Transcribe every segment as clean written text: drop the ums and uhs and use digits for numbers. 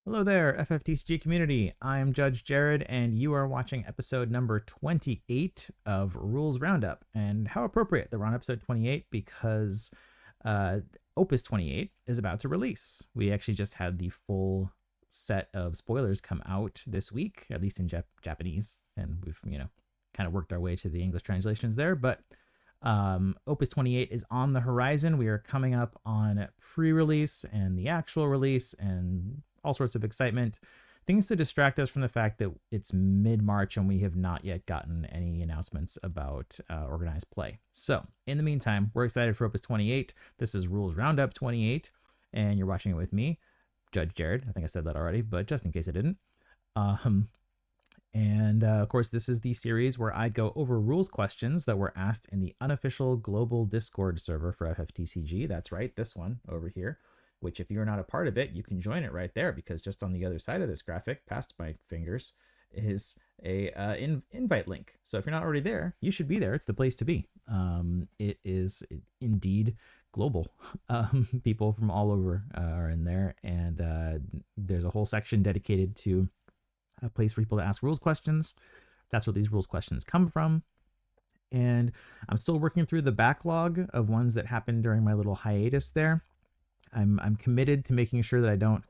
Hello there, FFTCG community. I'm Judge Jared, and you are watching episode number 28 of Rules Roundup. And how appropriate that we're on episode 28 because Opus 28 is about to release. We actually just had the full set of spoilers come out this week, at least in Japanese, and we've kind of worked our way to the English translations there. But Opus 28 is on the horizon. We are coming up on pre-release and the actual release and all sorts of excitement, things to distract us from the fact that it's mid-March and we have not yet gotten any announcements about organized play. So in the meantime, we're excited for Opus 28. This is Rules Roundup 28, and you're watching it with me, Judge Jared. I think I said that already, but just in case I didn't. Of course, this is the series where I go over rules questions that were asked in the unofficial global Discord server for FFTCG. That's right, this one over here, which if you're not a part of it, you can join it right there, because just on the other side of this graphic, past my fingers, is a invite link. So if you're not already there, you should be there. It's the place to be. It is indeed global. People from all over are in there, and there's a whole section dedicated to a place for people to ask rules questions. That's where these rules questions come from. And I'm still working through the backlog of ones that happened during my little hiatus there. I'm committed to making sure that I don't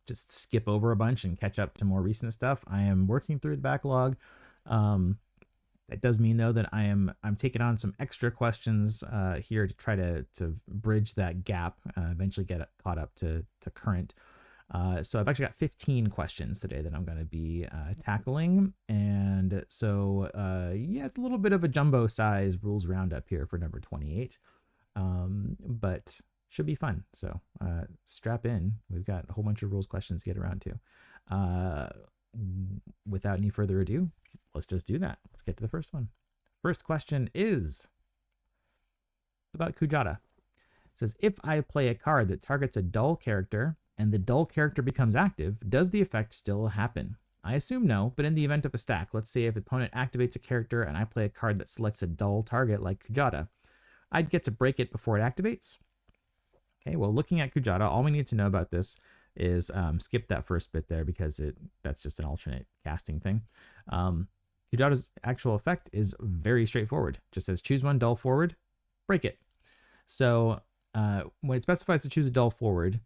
just skip over a bunch and catch up to more recent stuff. I am working through the backlog. That does mean though that I'm taking on some extra questions here to try to bridge that gap, eventually get caught up to current. So I've actually got 15 questions today that I'm going to be tackling. And so, yeah, it's a little bit of a jumbo size rules roundup here for number 28. But should be fun. So strap in. We've got a whole bunch of rules questions to get around to. Without any further ado, let's just do that. Let's get to the first one. First question is about Kujata. It says, if I play a card that targets a dull character and the dull character becomes active, does the effect still happen? I assume no, but in the event of a stack, let's say if opponent activates a character and I play a card that selects a dull target like Kujata, I'd get to break it before it activates. Okay, well, looking at Kujata, all we need to know about this is skip that first bit there because that's just an alternate casting thing. Kujata's actual effect is very straightforward. Just says choose one dull forward, break it. So when it specifies to choose a dull forward,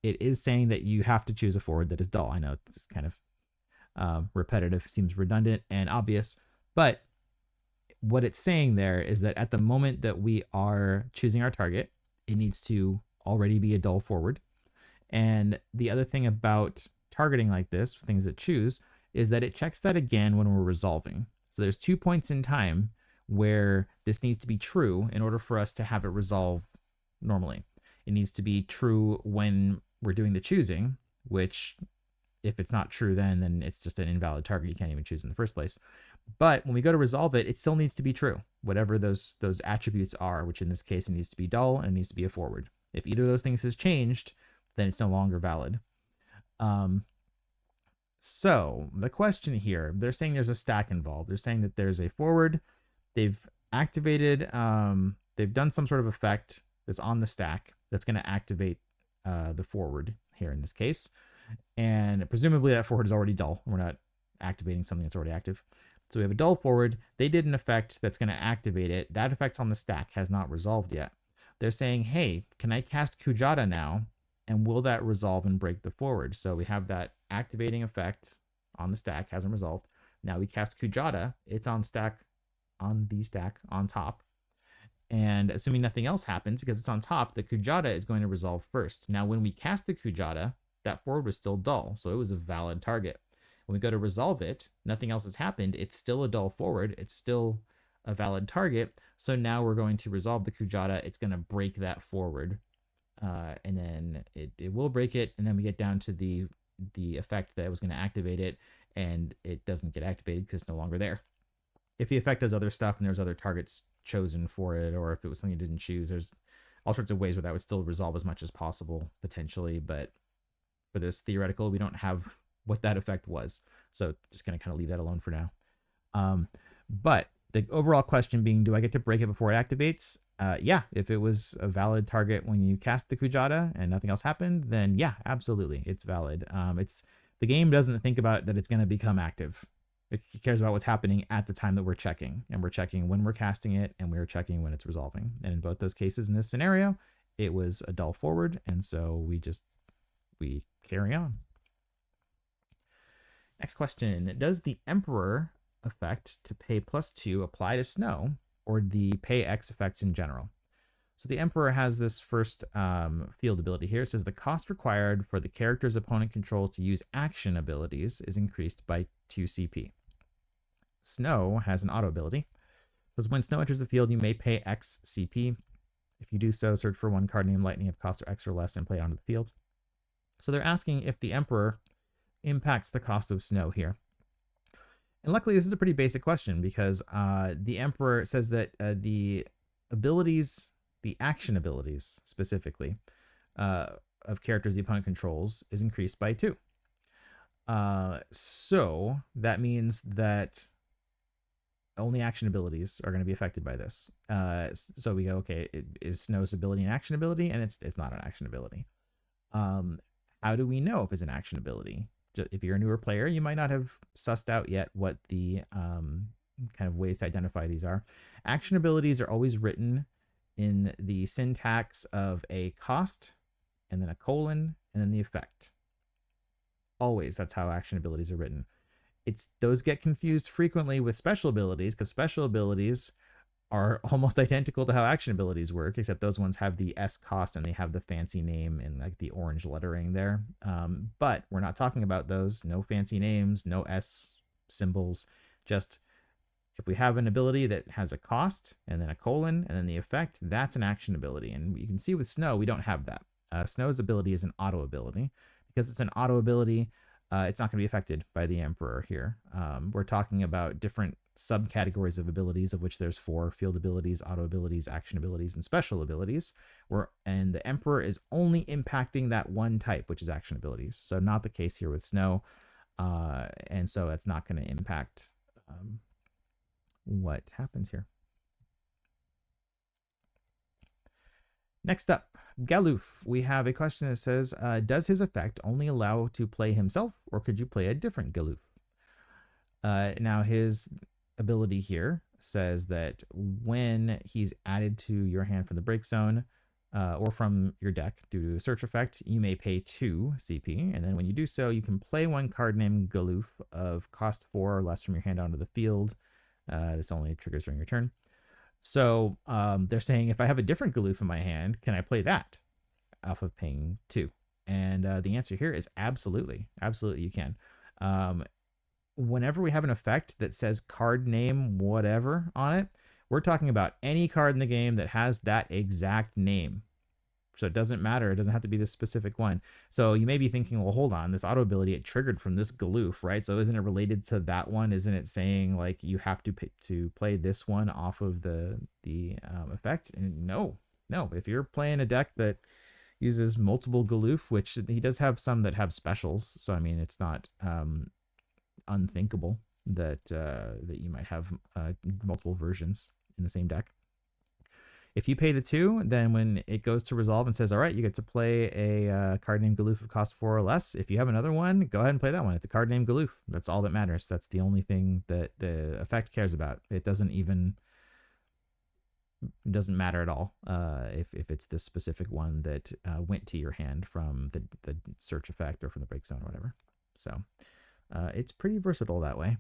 it is saying that you have to choose a forward that is dull. I know it's kind of repetitive, seems redundant and obvious, but what it's saying there is that at the moment that we are choosing our target, it needs to already be a dull forward. And the other thing about targeting like this, things that choose, is that it checks that again when we're resolving. So there's 2 points in time where this needs to be true in order for us to have it resolve normally. It needs to be true when we're doing the choosing, which if it's not true then it's just an invalid target. You can't even choose in the first place. But when we go to resolve it, it still needs to be true, whatever those attributes are, which in this case, it needs to be dull and it needs to be a forward. If either of those things has changed, then it's no longer valid. So the question here, they're saying there's a stack involved. They're saying that there's a forward. They've activated, they've done some sort of effect that's on the stack that's going to activate the forward here in this case. And presumably that forward is already dull. We're not activating something that's already active. So we have a dull forward. They did an effect that's going to activate it. That effect's on the stack, has not resolved yet. They're saying, hey, can I cast Kujata now? And will that resolve and break the forward? So we have that activating effect on the stack, hasn't resolved. Now we cast Kujata. It's on the stack on top. And assuming nothing else happens, because it's on top, the Kujata is going to resolve first. Now when we cast the Kujata, that forward was still dull, so it was a valid target. When we go to resolve it, nothing else has happened. It's still a dull forward. It's still a valid target. So now we're going to resolve the Kujata. It's going to break that forward. And then it will break it. And then we get down to the effect that was going to activate it. And it doesn't get activated because it's no longer there. If the effect does other stuff and there's other targets chosen for it, or if it was something you didn't choose, there's all sorts of ways where that would still resolve as much as possible, potentially. But for this theoretical, we don't have what that effect was. So just going to kind of leave that alone for now. But The overall question being, do I get to break it before it activates? Yeah, if it was a valid target when you cast the Kujata and nothing else happened, then yeah, absolutely, it's valid. It's the game doesn't think about that it's going to become active. It cares about what's happening at the time that we're checking, and we're checking when we're casting it, and we're checking when it's resolving. And in both those cases, in this scenario, it was a dull forward, and so we carry on. Next question: does the Emperor effect to pay +2 apply to Snow, or the pay X effects in general? So the Emperor has this first field ability here. It says the cost required for the character's opponent controls to use action abilities is increased by 2 CP. Snow has an auto ability. It says when Snow enters the field, you may pay X CP. If you do so, search for one card named Lightning of cost X or less and play it onto the field. So they're asking if the Emperor impacts the cost of Snow here. And luckily, this is a pretty basic question because the Emperor says that the abilities, the action abilities specifically, of characters the opponent controls is increased by 2. So that means that only action abilities are going to be affected by this. So we go, okay, is Snow's ability an action ability? And it's not an action ability. How do we know if it's an action ability? If you're a newer player, you might not have sussed out yet what the kind of ways to identify these are. Action abilities are always written in the syntax of a cost, and then a colon, and then the effect. Always, that's how action abilities are written. Those get confused frequently with special abilities, because special abilities are almost identical to how action abilities work, except those ones have the S cost and they have the fancy name and like the orange lettering there. But we're not talking about those. No fancy names, no S symbols. Just if we have an ability that has a cost and then a colon and then the effect, that's an action ability. And you can see with Snow, we don't have that. Snow's ability is an auto ability. Because it's an auto ability, it's not going to be affected by the Emperor here. We're talking about different subcategories of abilities, of which there's 4: field abilities, auto abilities, action abilities, and special abilities. And the Emperor is only impacting that one type, which is action abilities. So not the case here with Snow. And so it's not going to impact what happens here. Next up, Galuf. We have a question that says, does his effect only allow to play himself, or could you play a different Galuf? Now, his ability here says that when he's added to your hand from the break zone or from your deck due to a search effect, you may pay 2 CP. And then when you do so, you can play one card named Galuf of cost 4 or less from your hand onto the field. This only triggers during your turn. So they're saying, if I have a different Galuf in my hand, can I play that off of paying 2? And the answer here is absolutely. Absolutely, you can. Whenever we have an effect that says card name whatever on it, we're talking about any card in the game that has that exact name. So it doesn't matter. It doesn't have to be this specific one. So you may be thinking, well, hold on, this auto ability, it triggered from this Galuf, right? So isn't it related to that one? Isn't it saying like you have to play this one off of the effect? And no. If you're playing a deck that uses multiple Galuf, which he does have some that have specials, so I mean it's not unthinkable that you might have multiple versions in the same deck. If you pay the 2, then when it goes to resolve and says, all right, you get to play a card named Galuf of cost 4 or less. If you have another one, go ahead and play that one. It's a card named Galuf. That's all that matters. That's the only thing that the effect cares about. It doesn't matter at all if it's this specific one that went to your hand from the search effect or from the break zone or whatever. So it's pretty versatile that way.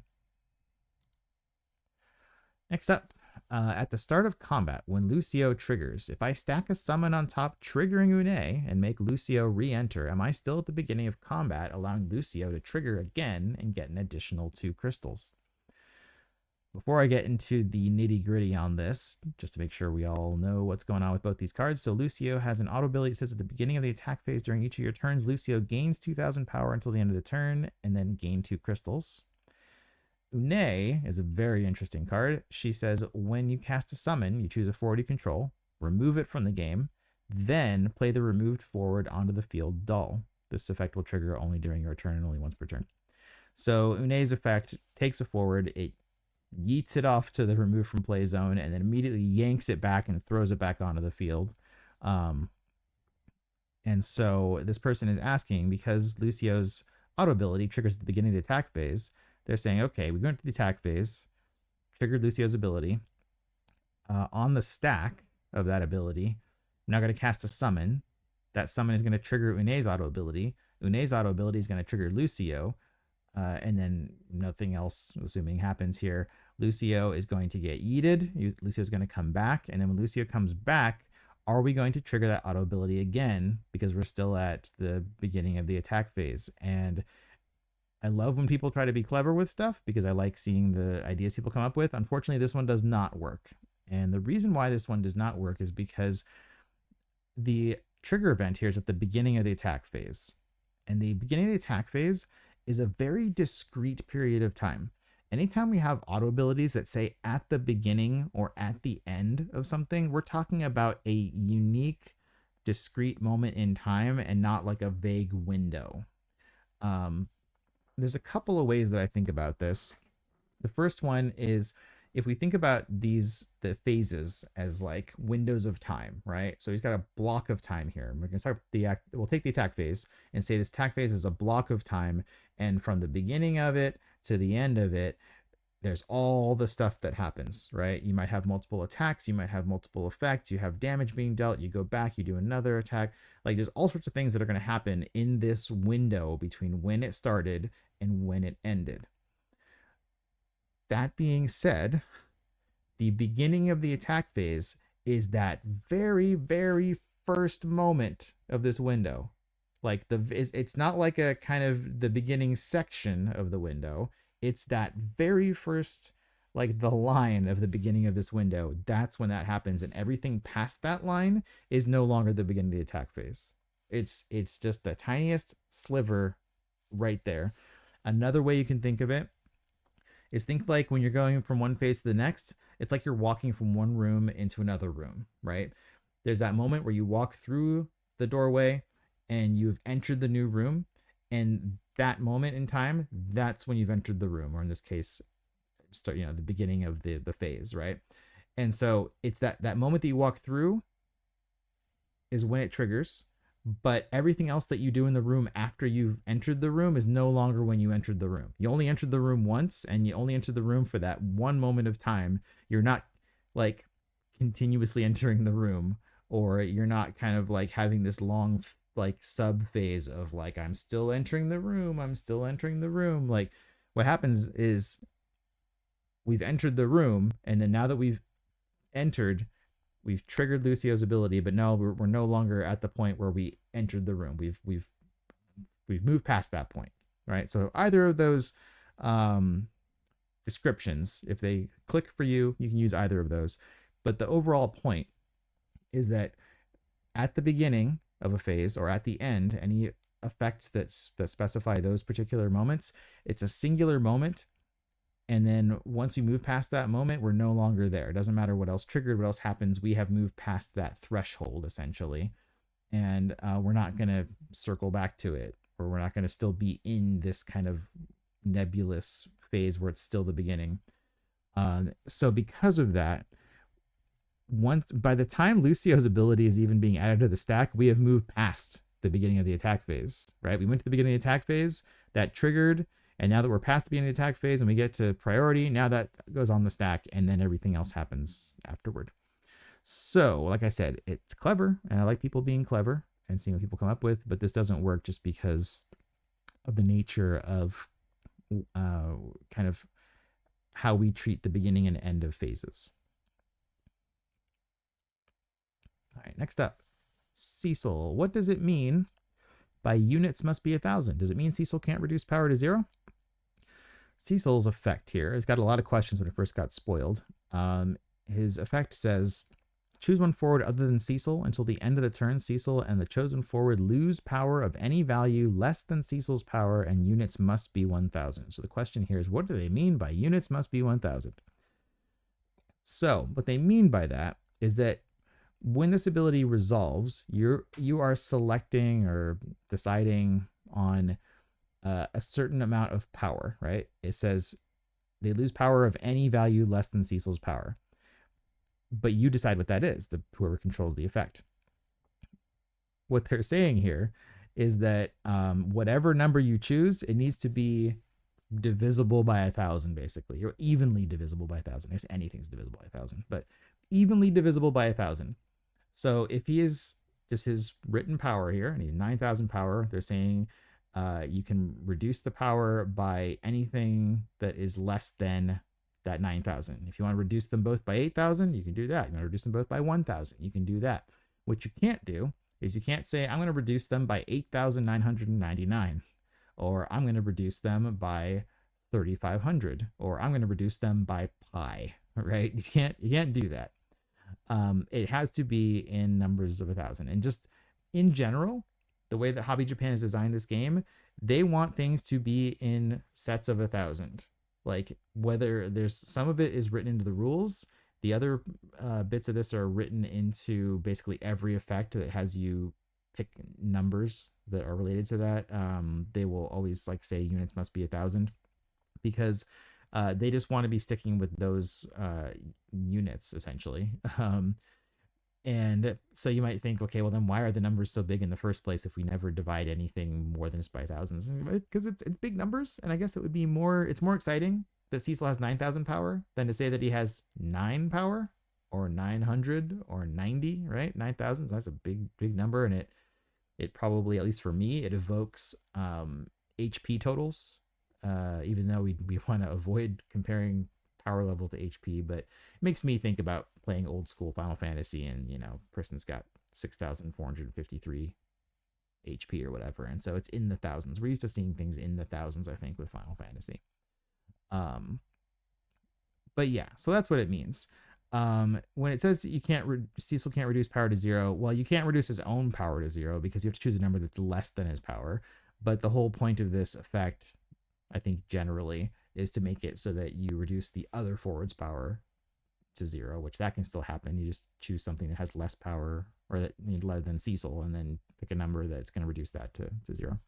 Next up, at the start of combat, when Lucio triggers, if I stack a summon on top triggering Unei and make Lucio re-enter, am I still at the beginning of combat, allowing Lucio to trigger again and get an additional 2 crystals? Before I get into the nitty-gritty on this, just to make sure we all know what's going on with both these cards, so Lucio has an auto ability that says at the beginning of the attack phase during each of your turns, Lucio gains 2,000 power until the end of the turn, and then gain 2 crystals. Unei is a very interesting card. She says, when you cast a summon, you choose a forward you control, remove it from the game, then play the removed forward onto the field dull. This effect will trigger only during your turn and only once per turn. So Unei's effect takes a forward, it yeets it off to the remove from play zone, and then immediately yanks it back and throws it back onto the field. And so this person is asking, because Lucio's auto ability triggers at the beginning of the attack phase, they're saying, okay, we go into the attack phase, triggered Lucio's ability. On the stack of that ability, I'm now going to cast a summon. That summon is going to trigger Unei's auto ability. Unei's auto ability is going to trigger Lucio. And then nothing else, assuming, happens here. Lucio is going to get yeeted. Lucio is going to come back. And then when Lucio comes back, are we going to trigger that auto ability again? Because we're still at the beginning of the attack phase. And I love when people try to be clever with stuff because I like seeing the ideas people come up with. Unfortunately, this one does not work. And the reason why this one does not work is because the trigger event here is at the beginning of the attack phase. And the beginning of the attack phase is a very discrete period of time. Anytime we have auto abilities that say at the beginning or at the end of something, we're talking about a unique, discrete moment in time and not like a vague window. There's a couple of ways that I think about this. The first one is if we think about the phases as like windows of time, right? So he's got a block of time here. We're going to talk we'll take the attack phase and say this attack phase is a block of time, and from the beginning of it to the end of it, there's all the stuff that happens, right? You might have multiple attacks, you might have multiple effects, you have damage being dealt, you go back, you do another attack. Like there's all sorts of things that are going to happen in this window between when it started and when it ended. That being said, the beginning of the attack phase is that very, very first moment of this window. Like it's not like a kind of the beginning section of the window. It's that very first, like the line of the beginning of this window. That's when that happens, and everything past that line is no longer the beginning of the attack phase. It's just the tiniest sliver right there. Another way you can think of it is think like when you're going from one phase to the next, it's like you're walking from one room into another room, right? There's that moment where you walk through the doorway and you've entered the new room, and that moment in time, that's when you've entered the room, or in this case, start, the beginning of the phase, right? And so it's that moment that you walk through is when it triggers, but everything else that you do in the room after you've entered the room is no longer when you entered the room. You only entered the room once, and you only entered the room for that one moment of time. You're not like continuously entering the room, or you're not kind of like having this long like sub phase of like, I'm still entering the room, like what happens is we've entered the room, and then now that we've entered, we've triggered Lucio's ability, but no, we're no longer at the point where we entered the room. We've moved past that point, right? So either of those descriptions, if they click for you, you can use either of those. But the overall point is that at the beginning of a phase or at the end, any effects that specify those particular moments, it's a singular moment. And then once we move past that moment, we're no longer there. It doesn't matter what else triggered, what else happens. We have moved past that threshold, essentially. And we're not going to circle back to it, or we're not going to still be in this kind of nebulous phase where it's still the beginning. So because of that, by the time Lucio's ability is even being added to the stack, we have moved past the beginning of the attack phase, right? We went to the beginning of the attack phase, that triggered, and now that we're past the beginning of the attack phase and we get to priority, now that goes on the stack, and then everything else happens afterward. So, like I said, it's clever, and I like people being clever and seeing what people come up with, but this doesn't work just because of the nature of kind of how we treat the beginning and end of phases. All right, next up, Cecil. What does it mean by units must be 1,000? Does it mean Cecil can't reduce power to 0? Cecil's effect here has got a lot of questions when it first got spoiled. His effect says, choose one forward other than Cecil. Until the end of the turn, Cecil and the chosen forward lose power of any value less than Cecil's power, and units must be 1,000. So the question here is, what do they mean by units must be 1,000? So what they mean by that is that when this ability resolves, you are selecting or deciding on a certain amount of power, right? It says They lose power of any value less than Cecil's power. But you decide what that is, whoever controls the effect. What they're saying here is that whatever number you choose, it needs to be divisible by 1,000, basically, or evenly divisible by 1,000. I guess anything's divisible by 1,000, but evenly divisible by 1,000. So if he is just his written power here, and he's 9,000 power, they're saying you can reduce the power by anything that is less than that 9,000. If you want to reduce them both by 8,000, you can do that. You want to reduce them both by 1,000, you can do that. What you can't do is you can't say, I'm going to reduce them by 8,999, or I'm going to reduce them by 3,500, or I'm going to reduce them by pi, right? You can't do that. It has to be in numbers of 1,000. And just in general, the way that Hobby Japan has designed this game, they want things to be in sets of 1,000. Like, whether there's some of it is written into the rules, the other bits of this are written into basically every effect that has you pick numbers that are related to that. They will always like say units must be 1,000 because they just want to be sticking with those units essentially. And so you might think, okay, well then why are the numbers so big in the first place if we never divide anything more than just by thousands? Because it's big numbers, and I guess it's more exciting that Cecil has 9,000 power than to say that he has 9 power or 900 or 90, right? 9,000, so that's a big number, and it probably, at least for me, it evokes HP totals, even though we want to avoid comparing power level to HP, but it makes me think about playing old school Final Fantasy, and person's got 6,453 HP or whatever, and so it's in the thousands. We're used to seeing things in the thousands, I think, with Final Fantasy. But yeah, so that's what it means. When it says that Cecil can't reduce power to 0, well, you can't reduce his own power to 0 because you have to choose a number that's less than his power. But the whole point of this effect, I think generally, is to make it so that you reduce the other forward's power to 0, which that can still happen. You just choose something that has less power, or that less than Cecil, and then pick a number that's going to reduce that to 0.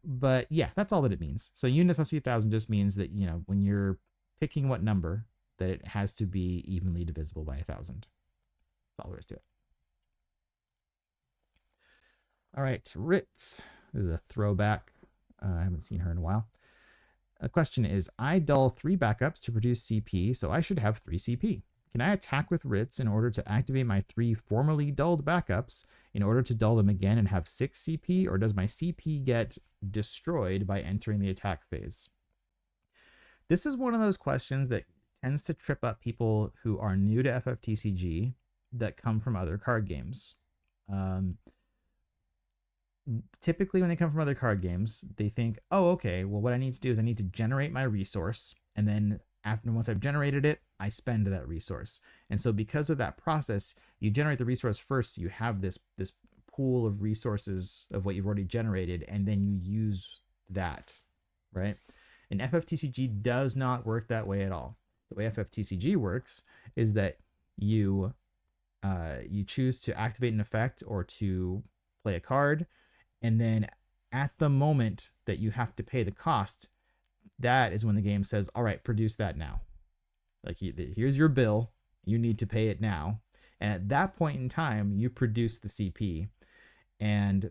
But yeah, that's all that it means. So units must be 1,000 just means that, when you're picking what number, that it has to be evenly divisible by 1,000. That's all there is to it. All right, Ritz. This is a throwback. I haven't seen her in a while. A question is, I dull 3 backups to produce CP, so I should have 3 CP. Can I attack with Ritz in order to activate my 3 formerly dulled backups in order to dull them again and have 6 CP, or does my CP get destroyed by entering the attack phase? This is one of those questions that tends to trip up people who are new to FFTCG that come from other card games. Typically when they come from other card games, they think, oh, okay, well, what I need to do is I need to generate my resource, and then once I've generated it, I spend that resource. And so because of that process, you generate the resource first, so you have this pool of resources of what you've already generated, and then you use that, right? And FFTCG does not work that way at all. The way FFTCG works is that you choose to activate an effect or to play a card, and then at the moment that you have to pay the cost, that is when the game says, all right, produce that now. Like, here's your bill. You need to pay it now. And at that point in time, you produce the CP. And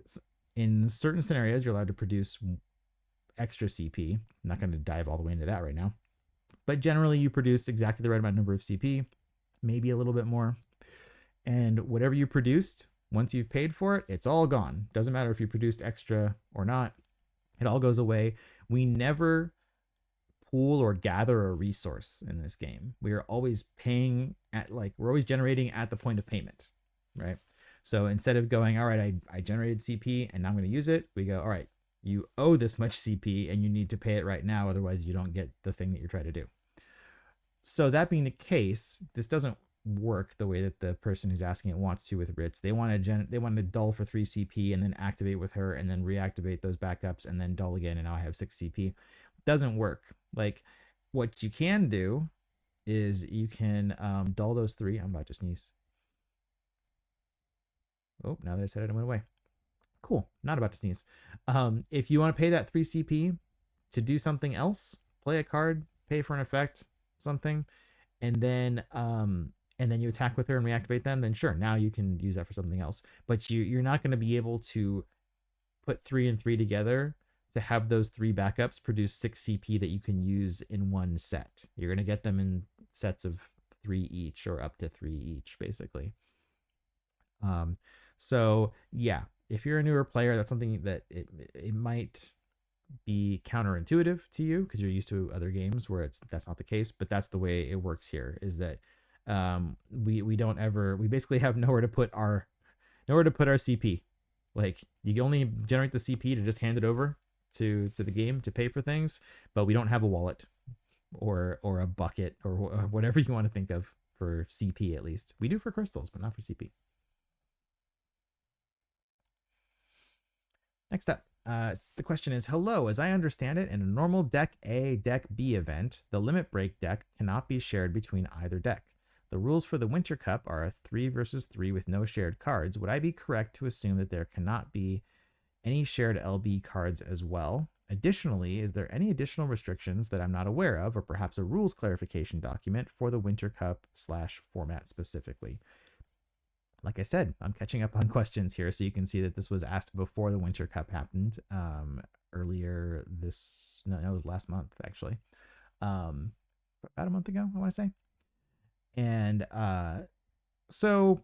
in certain scenarios, you're allowed to produce extra CP. I'm not going to dive all the way into that right now. But generally, you produce exactly the right amount of number of CP, maybe a little bit more. And whatever you produced, once you've paid for it, it's all gone. Doesn't matter if you produced extra or not. It all goes away. We never pool or gather a resource in this game. We are always paying we're always generating at the point of payment, right? So instead of going, all right, I generated CP and now I'm going to use it, we go, all right, you owe this much CP and you need to pay it right now. Otherwise you don't get the thing that you're trying to do. So that being the case, this doesn't work the way that the person who's asking it wants to with Ritz. They want to dull for 3 CP and then activate with her and then reactivate those backups and then dull again, and now I have 6 CP. Doesn't work. Like, what you can do is you can dull those 3. I'm about to sneeze. Oh, now that I said it, it went away. Cool. Not about to sneeze. If you want to pay that 3 CP to do something else, play a card, pay for an effect, something, and then you attack with her and reactivate them, then sure, now you can use that for something else. But you're not going to be able to put 3 and 3 together to have those 3 backups produce 6 CP that you can use in one set. You're going to get them in sets of 3 each or up to 3 each, basically. So yeah, if you're a newer player, that's something that it might be counterintuitive to you because you're used to other games where that's not the case, but that's the way it works here. Is that we basically have nowhere to put our CP. Like, you can only generate the CP to just hand it over to the game to pay for things, but we don't have a wallet or a bucket or whatever you want to think of for CP. At least we do for crystals, but not for CP. Next up, the question is, hello, as I understand it, in a normal deck A, deck B event, the limit break deck cannot be shared between either deck. The rules for the Winter Cup are a 3 versus 3 with no shared cards. Would I be correct to assume that there cannot be any shared LB cards as well? Additionally, is there any additional restrictions that I'm not aware of, or perhaps a rules clarification document for the Winter Cup / format specifically? Like I said, I'm catching up on questions here, so you can see that this was asked before the Winter Cup happened, earlier this, no, it was last month, actually. About a month ago, I want to say. And so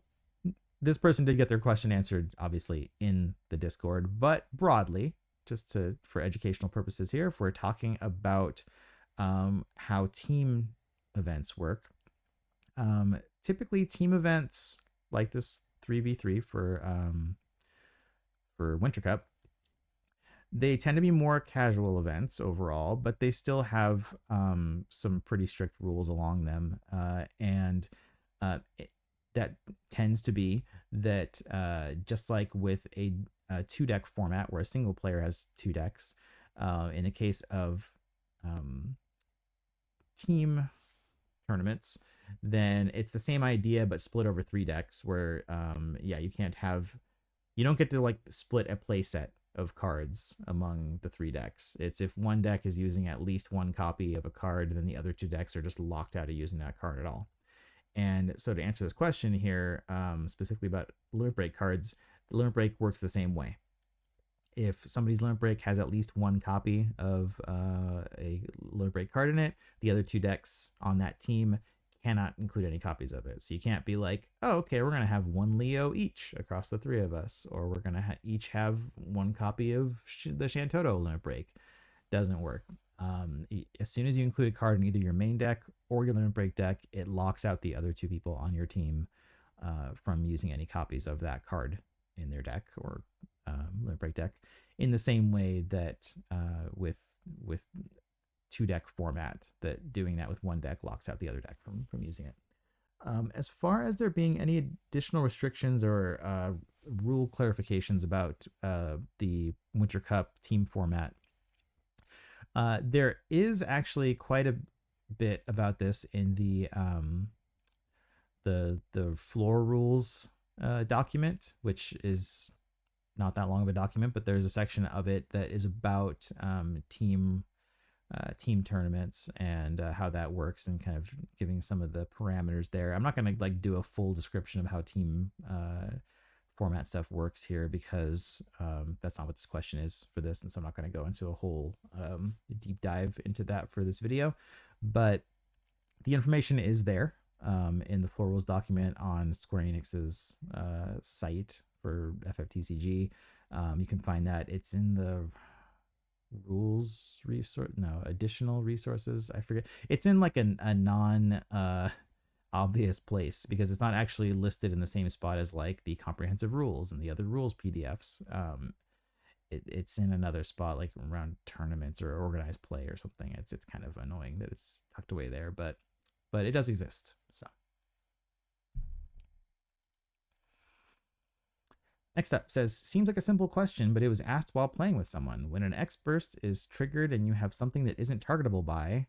this person did get their question answered, obviously, in the Discord, but broadly, just for educational purposes here, if we're talking about how team events work, typically team events like this 3v3 for Winter Cup, they tend to be more casual events overall, but they still have some pretty strict rules along them, and that tends to be that just like with a 2-deck format where a single player has 2 decks, in the case of team tournaments, then it's the same idea but split over 3 decks where you don't get to like split a play set of cards among the 3 decks. It's if one deck is using at least 1 copy of a card, then the other 2 decks are just locked out of using that card at all. And so to answer this question here, specifically about limit break cards, the limit break works the same way. If somebody's limit break has at least 1 copy of a limit break card in it, the other 2 decks on that team cannot include any copies of it. So you can't be like, oh, okay, we're going to have 1 Leo each across the 3 of us, or we're going to each have 1 copy of the Shantoto limit break. Doesn't work. As soon as you include a card in either your main deck or your limit break deck, it locks out the other 2 people on your team from using any copies of that card in their deck or limit break deck, in the same way that with 2-deck format, that doing that with 1 deck locks out the other deck from using it. As far as there being any additional restrictions or rule clarifications about the Winter Cup team format, there is actually quite a bit about this in the floor rules document, which is not that long of a document, but there's a section of it that is about team tournaments and how that works, and kind of giving some of the parameters there. I'm not going to like do a full description of how team format stuff works here, because that's not what this question is for this, and so I'm not going to go into a whole deep dive into that for this video. But the information is there in the floor rules document on Square Enix's site for FFTCG. You can find that. It's in the additional resources, I forget. It's in like a non obvious place, because it's not actually listed in the same spot as like the comprehensive rules and the other rules PDFs. It's in another spot, like around tournaments or organized play or something. It's kind of annoying that it's tucked away there, but it does exist. So next up says, seems like a simple question, but it was asked while playing with someone. When an X burst is triggered and you have something that isn't targetable by,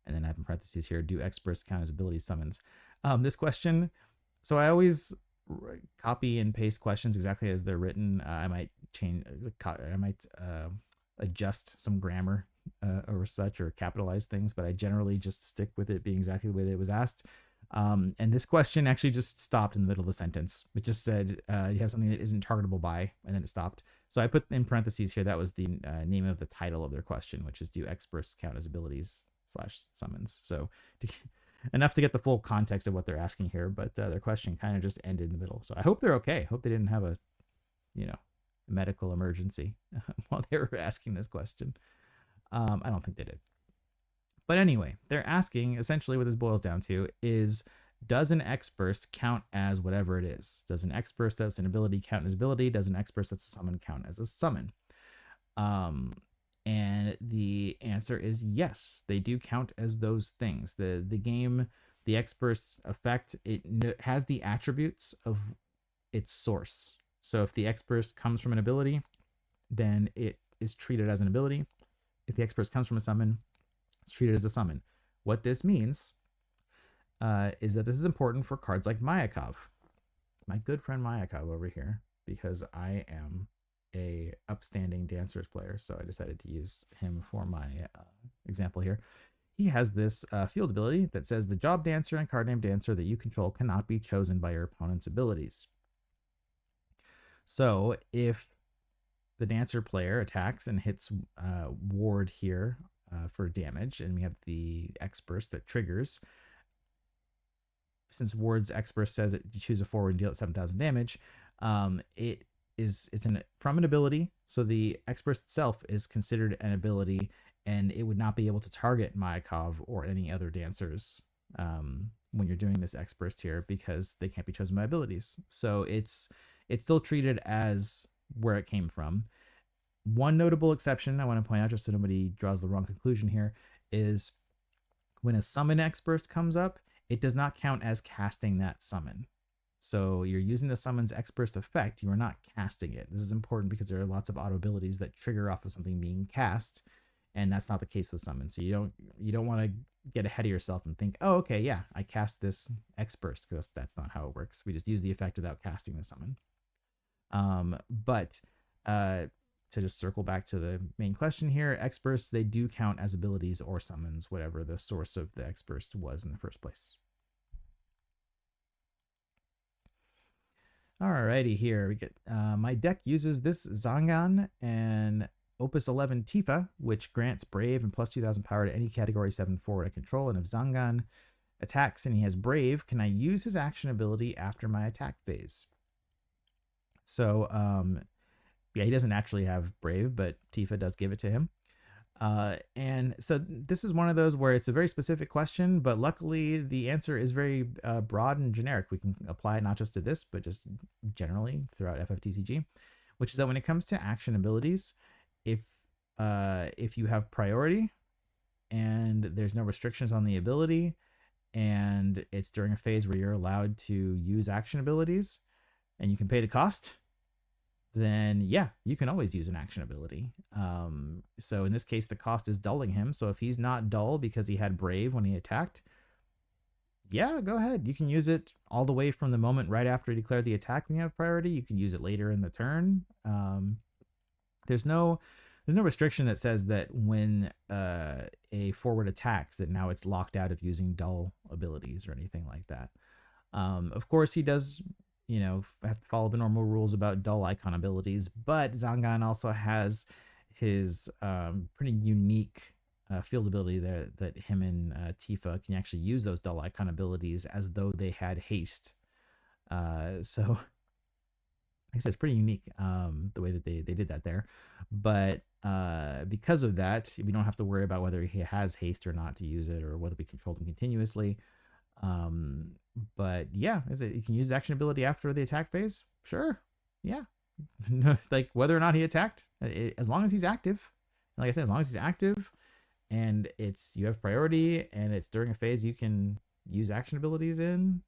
and then I have in parentheses here, do X bursts count as ability summons? This question, so I always copy and paste questions exactly as they're written. I might adjust some grammar or such, or capitalize things, but I generally just stick with it being exactly the way that it was asked. And this question actually just stopped in the middle of the sentence. It just said, you have something that isn't targetable by, and then it stopped. So I put in parentheses here, that was the name of the title of their question, which is, do X-bursts count as abilities / summons? So enough to get the full context of what they're asking here, but their question kind of just ended in the middle. So I hope they're okay. Hope they didn't have a, medical emergency while they were asking this question. I don't think they did. But anyway, they're asking, essentially what this boils down to is, does an X-burst count as whatever it is? Does an X-burst that's an ability count as ability? Does an X-burst that's a summon count as a summon? And the answer is yes, they do count as those things. The game, the X-burst effect, it has the attributes of its source. So if the X-burst comes from an ability, then it is treated as an ability. If the X-burst comes from a summon, it's treated as a summon. What this means is that this is important for cards like Mayakov, my good friend Mayakov over here, because I am a upstanding Dancers player, so I decided to use him for my example here. He has this field ability that says the job dancer and card name dancer that you control cannot be chosen by your opponent's abilities. So if the dancer player attacks and hits ward here for damage, and we have the X-burst that triggers, since ward's X-burst says that you choose a forward and deal at 7,000 damage, it's from an ability, so the X-burst itself is considered an ability, and it would not be able to target Mayakov or any other dancers when you're doing this X-burst here, because they can't be chosen by abilities. So it's still treated as where it came from. One notable exception I want to point out, just so nobody draws the wrong conclusion here, is when a summon X-burst comes up, it does not count as casting that summon. So you're using the summon's X-burst effect, you are not casting it. This is important because there are lots of auto abilities that trigger off of something being cast, and that's not the case with summon. So you don't want to get ahead of yourself and think, oh, okay, yeah, I cast this X-burst, because that's not how it works. We just use the effect without casting the summon. But to just circle back to the main question here, X-bursts, they do count as abilities or summons, whatever the source of the X-burst was in the first place. Alrighty, here we get my deck uses this Zangan and Opus 11 Tifa, which grants Brave and plus 2,000 power to any category 7 forward I control. And if Zangan attacks and he has Brave, can I use his action ability after my attack phase? So, yeah, he doesn't actually have Brave, but Tifa does give it to him. And so this is one of those where it's a very specific question, but luckily the answer is very broad and generic. We can apply it not just to this, but just generally throughout FFTCG, which is that when it comes to action abilities, if you have priority and there's no restrictions on the ability, and it's during a phase where you're allowed to use action abilities and you can pay the cost, then yeah, you can always use an action ability. So in this case, the cost is dulling him. So if he's not dull because he had Brave when he attacked, yeah, go ahead. You can use it all the way from the moment right after you declare the attack when you have priority. You can use it later in the turn. There's no restriction that says that when a forward attacks that now it's locked out of using dull abilities or anything like that. Of course, he does, have to follow the normal rules about dull icon abilities, but Zangan also has his pretty unique field ability there that him and Tifa can actually use those dull icon abilities as though they had haste. So I guess it's pretty unique the way that they did that there. But because of that, we don't have to worry about whether he has haste or not to use it, or whether we control him continuously. But yeah, you can use action ability after the attack phase. Sure. Yeah. Like whether or not he attacked, as long as he's active. Like I said, as long as he's active and you have priority and it's during a phase you can use action abilities in.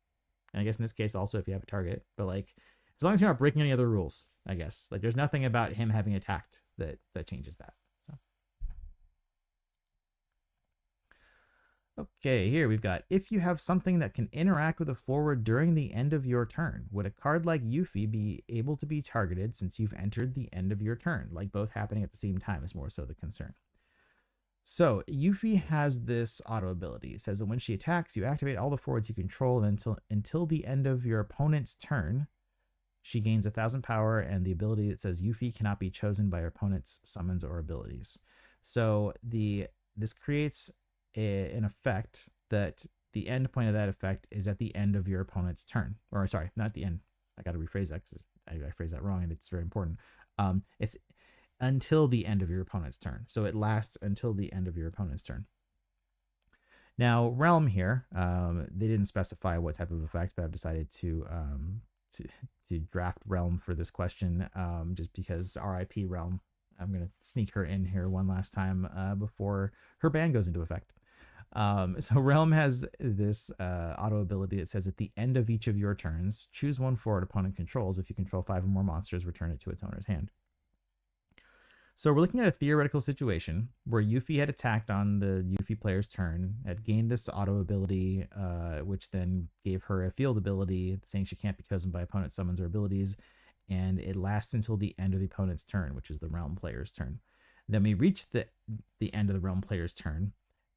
And I guess in this case also if you have a target, but like as long as you're not breaking any other rules, I guess. Like there's nothing about him having attacked that changes that. So okay, here we've got, if you have something that can interact with a forward during the end of your turn, would a card like Yuffie be able to be targeted since you've entered the end of your turn? Like both happening at the same time is more so the concern. So Yuffie has this auto ability. It says that when she attacks, you activate all the forwards you control until the end of your opponent's turn. She gains 1,000 power, and the ability that says Yuffie cannot be chosen by her opponent's summons or abilities. So this creates an effect that the end point of that effect is at the end of your opponent's turn. Or sorry, not the end. I got to rephrase that because I phrased that wrong, and it's very important. It's until the end of your opponent's turn. So it lasts until the end of your opponent's turn. Now, Realm here, they didn't specify what type of effect, but I've decided to draft Realm for this question, just because RIP Realm. I'm going to sneak her in here one last time before her ban goes into effect. So Realm has this auto ability that says at the end of each of your turns, choose one forward opponent controls. If you control 5 or more monsters, return it to its owner's hand. So we're looking at a theoretical situation where Yuffie had attacked on the Yuffie player's turn, had gained this auto ability, which then gave her a field ability saying she can't be chosen by opponent summons or abilities, and it lasts until the end of the opponent's turn, which is the Realm player's turn. Then we reach the end of the Realm player's turn,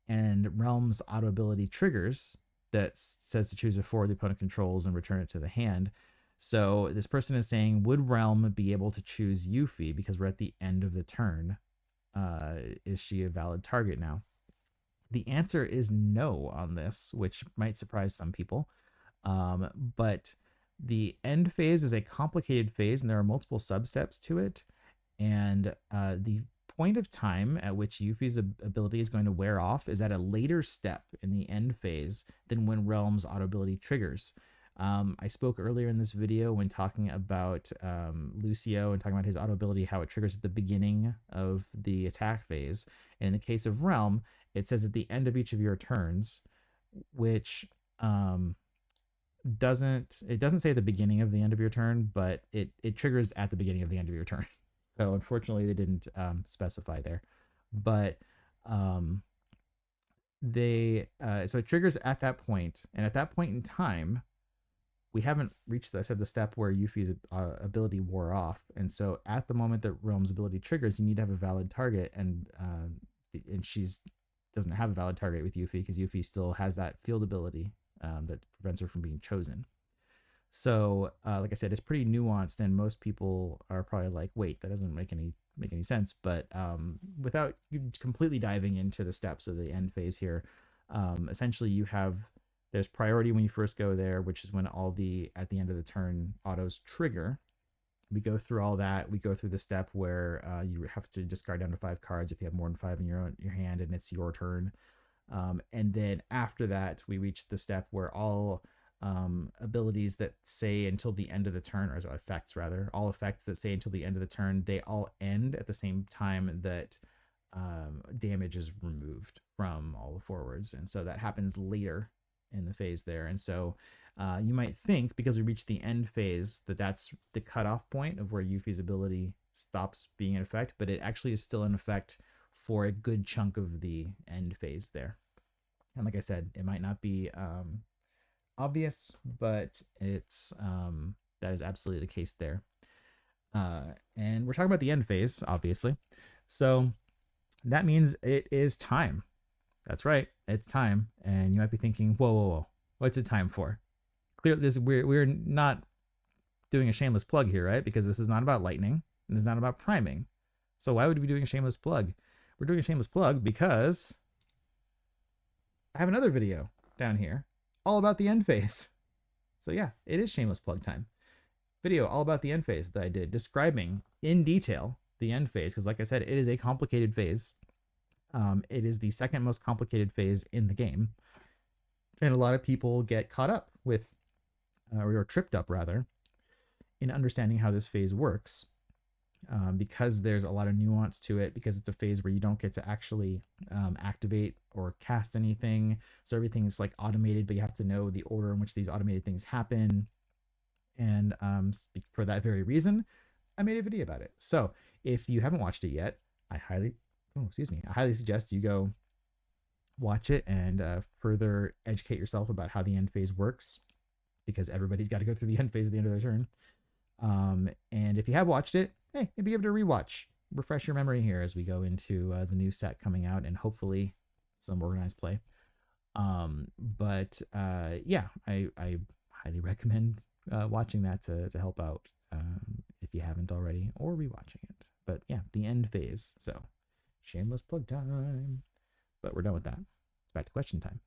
and Realm's auto ability triggers that says to choose a forward the opponent controls and return it to the hand. So this person is saying, would Realm be able to choose Yuffie because we're at the end of the turn? Is she a valid target now? The answer is no on this, which might surprise some people. But the end phase is a complicated phase, and there are multiple substeps to it. And the point of time at which Yuffie's ability is going to wear off is at a later step in the end phase than when Realm's auto ability triggers. I spoke earlier in this video when talking about Lucio and talking about his auto ability, how it triggers at the beginning of the attack phase. And in the case of Realm, it says at the end of each of your turns, which doesn't say at the beginning of the end of your turn, but it triggers at the beginning of the end of your turn. So unfortunately, they didn't specify there, but so it triggers at that point, and at that point in time, we haven't reached the step where Yuffie's ability wore off, and so at the moment that Realm's ability triggers, you need to have a valid target, and she's doesn't have a valid target with Yuffie because Yuffie still has that field ability that prevents her from being chosen. So, like I said, it's pretty nuanced, and most people are probably like, "Wait, that doesn't make any sense." But without completely diving into the steps of the end phase here, essentially there's priority when you first go there, which is when all at the end of the turn autos trigger. We go through all that. We go through the step where you have to discard down to 5 cards if you have more than 5 in your hand, and it's your turn. And then after that, we reach the step where all abilities that say until the end of the turn, or effects rather, all effects that say until the end of the turn, they all end at the same time that damage is removed from all the forwards. And so that happens later in the phase there. And so you might think, because we reached the end phase, that's the cutoff point of where Yuffie's ability stops being in effect, but it actually is still in effect for a good chunk of the end phase there. And like I said, it might not be obvious, but it's that is absolutely the case there. And we're talking about the end phase, obviously. So that means it is time. That's right, it's time. And you might be thinking, whoa, what's it time for? Clearly, we're not doing a shameless plug here, right? Because this is not about lightning, and this is not about priming. So why would we be doing a shameless plug? We're doing a shameless plug because I have another video down here all about the end phase. So yeah, it is shameless plug time. Video all about the end phase that I did, describing in detail the end phase, because like I said, it is a complicated phase. It is the second most complicated phase in the game, and a lot of people get caught up with, or tripped up rather, in understanding how this phase works, because there's a lot of nuance to it, because it's a phase where you don't get to actually activate or cast anything. So everything is like automated, but you have to know the order in which these automated things happen. And for that very reason, I made a video about it. So if you haven't watched it yet, I highly suggest you go watch it and further educate yourself about how the end phase works, because everybody's got to go through the end phase at the end of their turn. And if you have watched it, hey, maybe give it a rewatch. refresh your memory here as we go into the new set coming out and hopefully some organized play. But yeah, I highly recommend watching that to help out if you haven't already, or rewatching it. But yeah, the end phase. So shameless plug time. But we're done with that. Back to question time.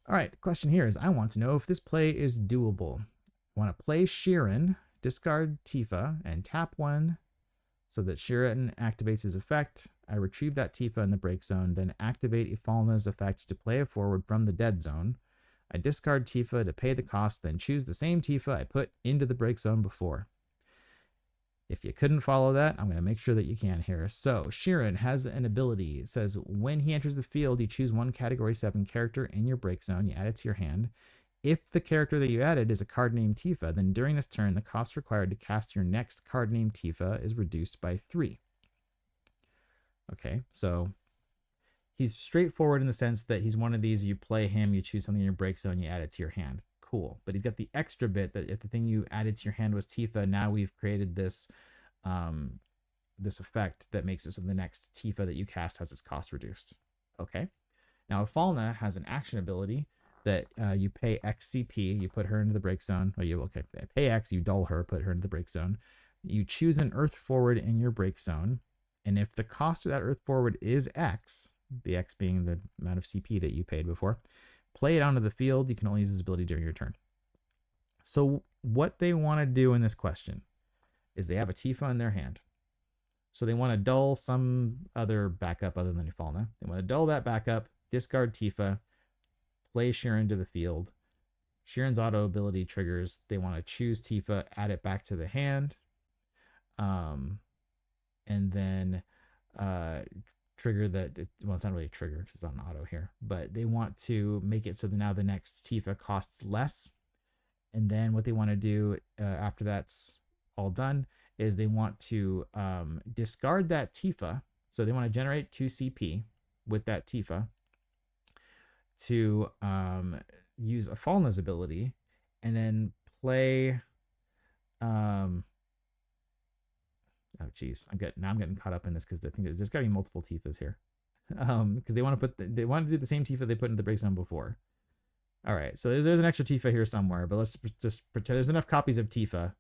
All right, the question here is, I want to know if this play is doable. I want to play Sheiran, discard Tifa, and tap one so that Sheiran activates his effect. I retrieve that Tifa in the break zone, then activate Ifalna's effect to play it forward from the dead zone. I discard Tifa to pay the cost, then choose the same Tifa I put into the break zone before. If you couldn't follow that, I'm going to make sure that you can here. So Sheiran has an ability. It says when he enters the field, you choose one Category 7 character in your break zone. You add it to your hand. If the character that you added is a card named Tifa, then during this turn, the cost required to cast your next card named Tifa is reduced by 3. Okay, so he's straightforward in the sense that he's one of these, you play him, you choose something in your break zone, you add it to your hand. Cool. But he's got the extra bit that if the thing you added to your hand was Tifa, now we've created this this effect that makes it so the next Tifa that you cast has its cost reduced. Okay. Now Ifalna has an action ability that you pay X CP, you put her into the break zone. Or you pay X, you dull her, put her into the break zone. You choose an Earth forward in your break zone, and if the cost of that Earth forward is X, the X being the amount of CP that you paid before, play it onto the field. You can only use this ability during your turn. So what they want to do in this question is they have a Tifa in their hand. So they want to dull some other backup other than Ifalna. They want to dull that backup, discard Tifa, play Sheiran to the field. Sheiran's auto ability triggers. They want to choose Tifa, add it back to the hand, and then trigger that. Well, it's not really a trigger because it's not an auto here, but they want to make it so that now the next Tifa costs less. And then what they want to do after that's all done is they want to discard that Tifa. So they want to generate 2 CP with that Tifa to use Ifalna's ability and then play. Oh geez, I'm getting caught up in this because the thing is there's got to be multiple Tifas here. Because they want to do the same Tifa they put in the break zone before. All right, so there's an extra Tifa here somewhere, but let's just pretend there's enough copies of Tifa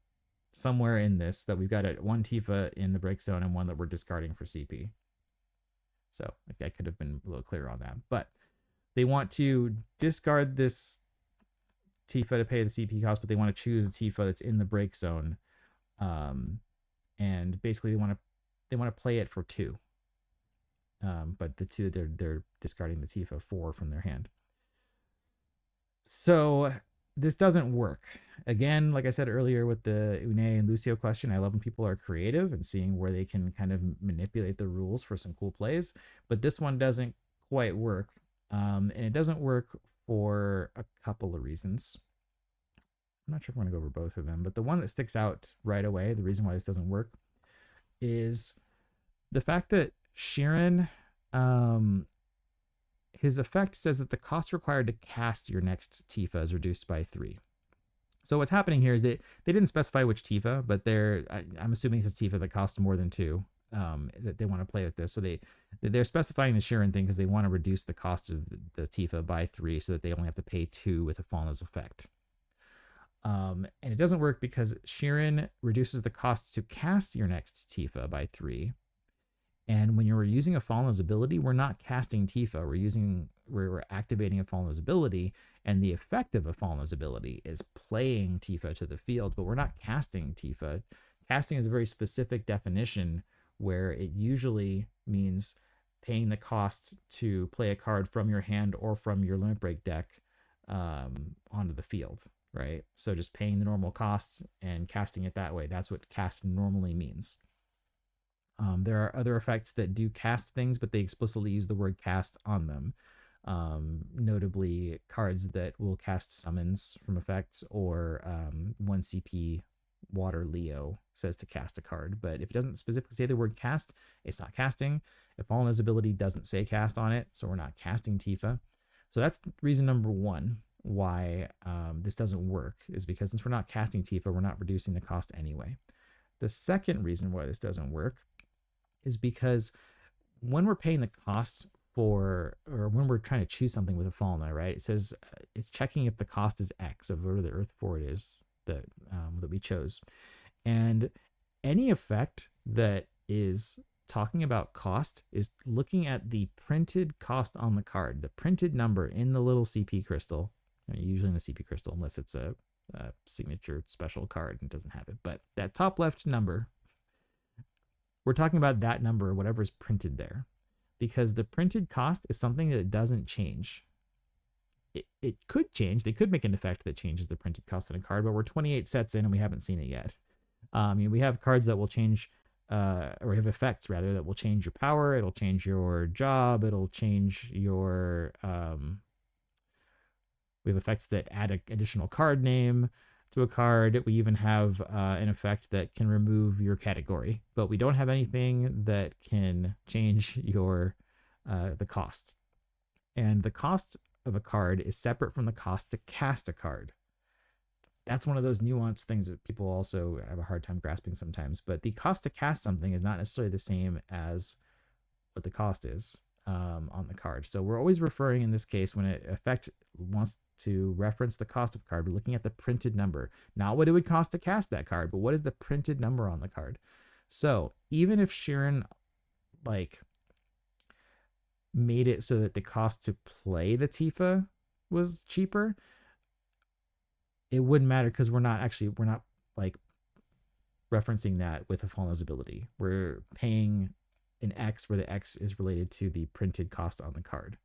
somewhere in this that we've got one Tifa in the break zone and one that we're discarding for CP. So I could have been a little clearer on that, but they want to discard this Tifa to pay the CP cost, but they want to choose a Tifa that's in the break zone, and basically they want to play it for 2, but the 2 they're discarding the Tifa for from their hand. So this doesn't work. Again, like I said earlier with the Unei and Lucio question, I love when people are creative and seeing where they can kind of manipulate the rules for some cool plays. But this one doesn't quite work. And it doesn't work for a couple of reasons. I'm not sure if I'm going to go over both of them, but the one that sticks out right away, the reason why this doesn't work, is the fact that Sheiran, his effect says that the cost required to cast your next Tifa is reduced by 3. So what's happening here is that they didn't specify which Tifa, but I'm assuming it's a Tifa that costs more than 2, that they want to play with this. So they're specifying the Sheiran thing because they want to reduce the cost of the Tifa by 3 so that they only have to pay 2 with Ifalna's effect. And it doesn't work because Sheiran reduces the cost to cast your next Tifa by 3. And when you're using Ifalna's ability, we're not casting Tifa. We're activating Ifalna's ability, and the effect of Ifalna's ability is playing Tifa to the field, but we're not casting Tifa. Casting is a very specific definition where it usually means paying the cost to play a card from your hand or from your limit break deck onto the field, right? So just paying the normal costs and casting it that way. That's what cast normally means. There are other effects that do cast things, but they explicitly use the word cast on them. Notably, cards that will cast summons from effects, or 1 CP Water Leo says to cast a card. But if it doesn't specifically say the word cast, it's not casting. Ifalna's ability doesn't say cast on it, so we're not casting Tifa. So that's reason number 1 why this doesn't work, is because since we're not casting Tifa, we're not reducing the cost anyway. The second reason why this doesn't work is because when we're paying the cost for, or when we're trying to choose something with Ifalna, right? It says it's checking if the cost is X of whatever the Earth Fort is that we chose, and any effect that is talking about cost is looking at the printed cost on the card, the printed number in the little CP crystal, usually in the CP crystal, unless it's a signature special card and doesn't have it. But that top left number, we're talking about that number, whatever is printed there, because the printed cost is something that doesn't change. It could change. They could make an effect that changes the printed cost on a card, but we're 28 sets in and we haven't seen it yet. We have cards that will change, or we have effects rather that will change your power. It'll change your job. It'll change your. We have effects that add an additional card name to a card. We even have an effect that can remove your category, but we don't have anything that can change your the cost. And the cost of a card is separate from the cost to cast a card. That's one of those nuanced things that people also have a hard time grasping sometimes. But the cost to cast something is not necessarily the same as what the cost is on the card. So we're always referring, in this case, when an effect wants to reference the cost of card, we're looking at the printed number, not what it would cost to cast that card, but what is the printed number on the card. So even if Sheiran made it so that the cost to play the Tifa was cheaper, it wouldn't matter because we're not referencing that with Ifalna's ability. We're paying an X where the X is related to the printed cost on the card.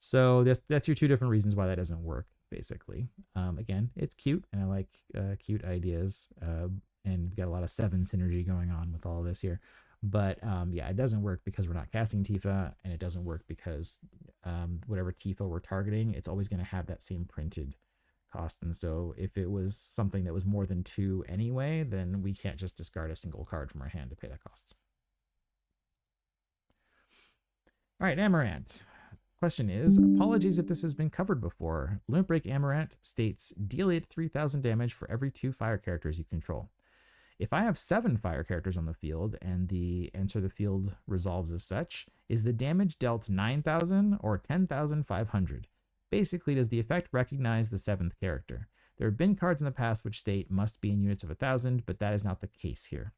So that's your two different reasons why that doesn't work, basically. Again, it's cute, and I like cute ideas, and we've got a lot of 7 synergy going on with all this here. But yeah, it doesn't work because we're not casting Tifa, and it doesn't work because whatever Tifa we're targeting, it's always going to have that same printed cost. And so if it was something that was more than 2 anyway, then we can't just discard a single card from our hand to pay that cost. All right, Amarant. Question is, apologies if this has been covered before. Limit Break Amarant states, deal it 3,000 damage for every 2 fire characters you control. If I have 7 fire characters on the field and the answer the field resolves as such, is the damage dealt 9,000 or 10,500? Basically, does the effect recognize the 7th character? There have been cards in the past which state must be in units of 1,000, but that is not the case here.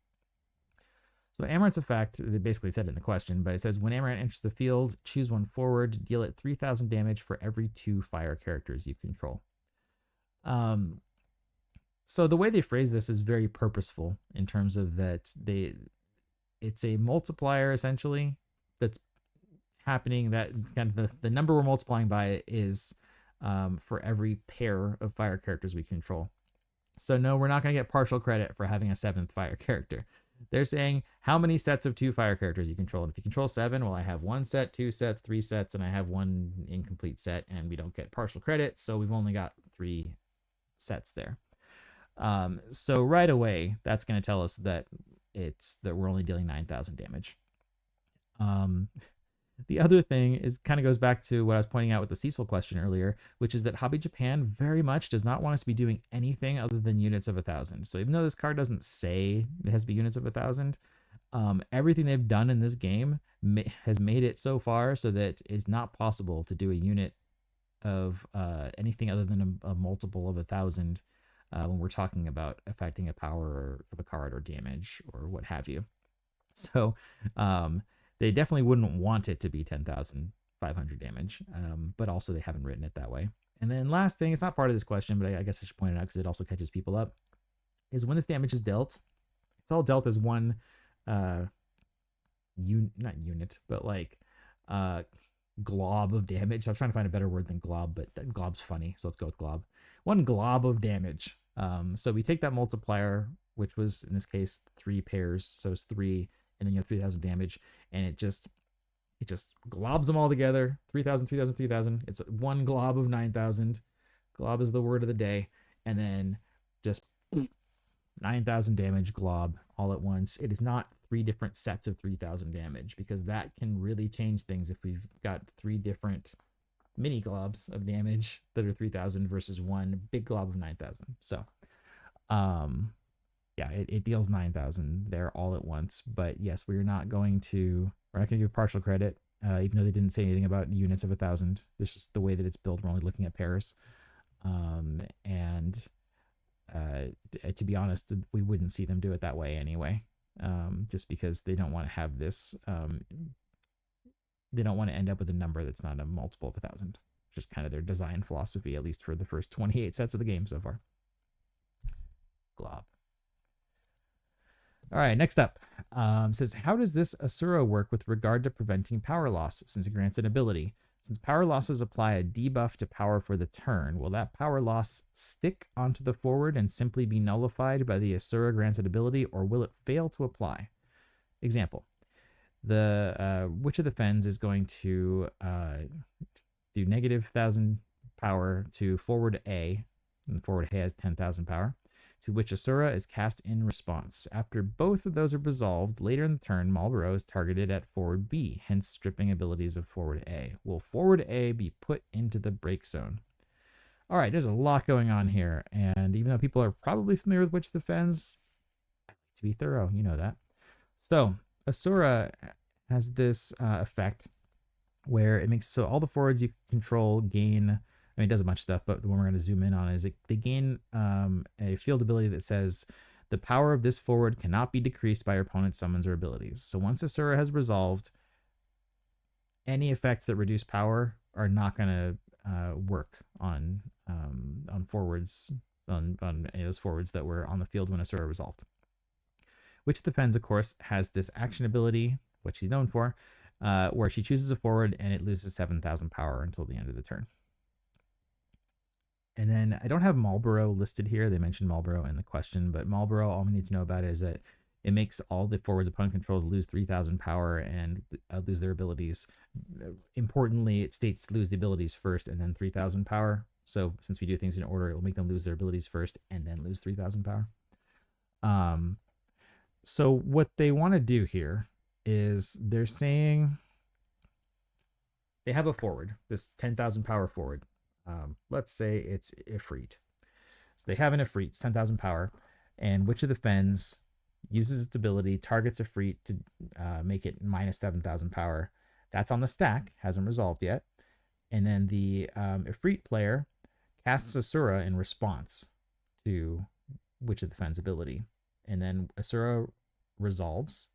So Amarant's effect, they basically said it in the question, but it says when Amarant enters the field, choose one forward, deal it 3,000 damage for every 2 fire characters you control. So the way they phrase this is very purposeful in terms of that it's a multiplier essentially that's happening, that kind of the number we're multiplying by is for every pair of fire characters we control. So no, we're not going to get partial credit for having a 7th fire character. They're saying how many sets of 2 fire characters you control. And if you control 7, well, I have 1 set, 2 sets, 3 sets, and I have 1 incomplete set, and we don't get partial credit. So we've only got 3 sets there. So right away, that's going to tell us that we're only dealing 9,000 damage. The other thing is kind of goes back to what I was pointing out with the Cecil question earlier, which is that Hobby Japan very much does not want us to be doing anything other than units of 1,000. So even though this card doesn't say it has to be units of 1,000, everything they've done in this game has made it so far so that it's not possible to do a unit of anything other than a multiple of 1,000 when we're talking about affecting a power of a card or damage or what have you. So they definitely wouldn't want it to be 10,500 damage, but also they haven't written it that way. And then last thing, it's not part of this question, but I guess I should point it out because it also catches people up, is when this damage is dealt, it's all dealt as one, not unit, but like glob of damage. I was trying to find a better word than glob, but glob's funny, so let's go with glob. 1 glob of damage. So we take that multiplier, which was in this case 3 pairs, so it's 3, and then you have 3,000 damage, and it just globs them all together. 3,000, 3,000, 3,000. It's 1 glob of 9,000. Glob is the word of the day, and then just 9,000 damage glob all at once. It is not 3 different sets of 3,000 damage, because that can really change things if we've got 3 different mini globs of damage that are 3,000 versus 1 big glob of 9,000. So Yeah, it deals 9,000 there all at once. But yes, we're not going to do partial credit, even though they didn't say anything about units of 1,000. It's just the way that it's built. We're only looking at pairs. And to be honest, we wouldn't see them do it that way anyway, just because they don't want to have this. They don't want to end up with a number that's not a multiple of 1,000. Just kind of their design philosophy, at least for the first 28 sets of the game so far. Glob. All right, next up. Says, how does this Asura work with regard to preventing power loss, since it grants an ability? Since power losses apply a debuff to power for the turn, will that power loss stick onto the forward and simply be nullified by the Asura granted ability, or will it fail to apply? Example. The Witch of the Fens is going to do negative 1,000 power to forward A, and forward A has 10,000 power, to which Asura is cast in response. After both of those are resolved, later in the turn, Marlborough is targeted at forward B, hence stripping abilities of forward A. Will forward A be put into the break zone? All right, there's a lot going on here, and even though people are probably familiar with Witch of the Fens, I like to be thorough, you know that. So, Asura has this effect where it makes so all the forwards you control gain. I mean, it does a bunch of stuff, but the one we're going to zoom in on is they gain a field ability that says the power of this forward cannot be decreased by your opponent's summons or abilities. So once Asura has resolved, any effects that reduce power are not going to work on forwards, on any of those forwards that were on the field when Asura resolved. Witch of the Fens, of course, has this action ability, which she's known for, where she chooses a forward and it loses 7,000 power until the end of the turn. And then I don't have Marlborough listed here. They mentioned Marlborough in the question, but Marlborough, all we need to know about it is that it makes all the forwards opponent controls lose 3,000 power and lose their abilities. Importantly, it states lose the abilities first and then 3,000 power. So since we do things in order, it will make them lose their abilities first and then lose 3,000 power. So what they want to do here is they're saying they have a forward, this 10,000 power forward. Let's say it's Ifrit. So they have an Ifrit, 10,000 power, and Witch of the Fens uses its ability, targets Ifrit to make it minus 7,000 power. That's on the stack, hasn't resolved yet. And then the Ifrit player casts Asura in response to Witch of the Fens ability. And then Asura resolves.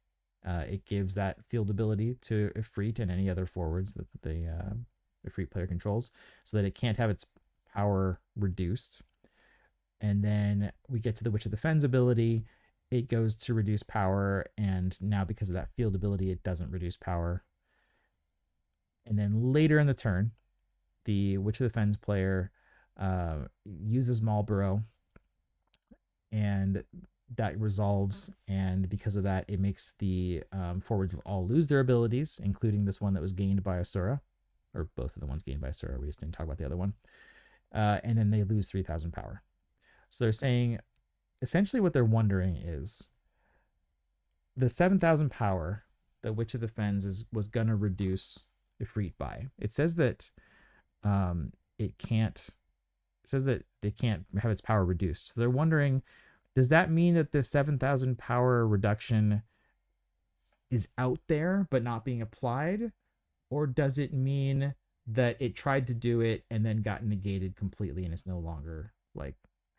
It gives that field ability to Ifrit and any other forwards that the Ifrit player controls, so that it can't have its power reduced. And then we get to the Witch of the Fens ability. It goes to reduce power, and now because of that field ability, it doesn't reduce power. And then later in the turn, the Witch of the Fens player uses Marlborough, and that resolves, and because of that, it makes the forwards all lose their abilities, including this one that was gained by Asura, or both of the ones gained by Asura. We just didn't talk about the other one. And then they lose 3,000 power. So they're saying, essentially what they're wondering is, the 7,000 power that Witch of the Fens was going to reduce Ifrit by. It says that they can't have its power reduced. So they're wondering, does that mean that this 7,000 power reduction is out there but not being applied? Or does it mean that it tried to do it and then got negated completely and it's no longer like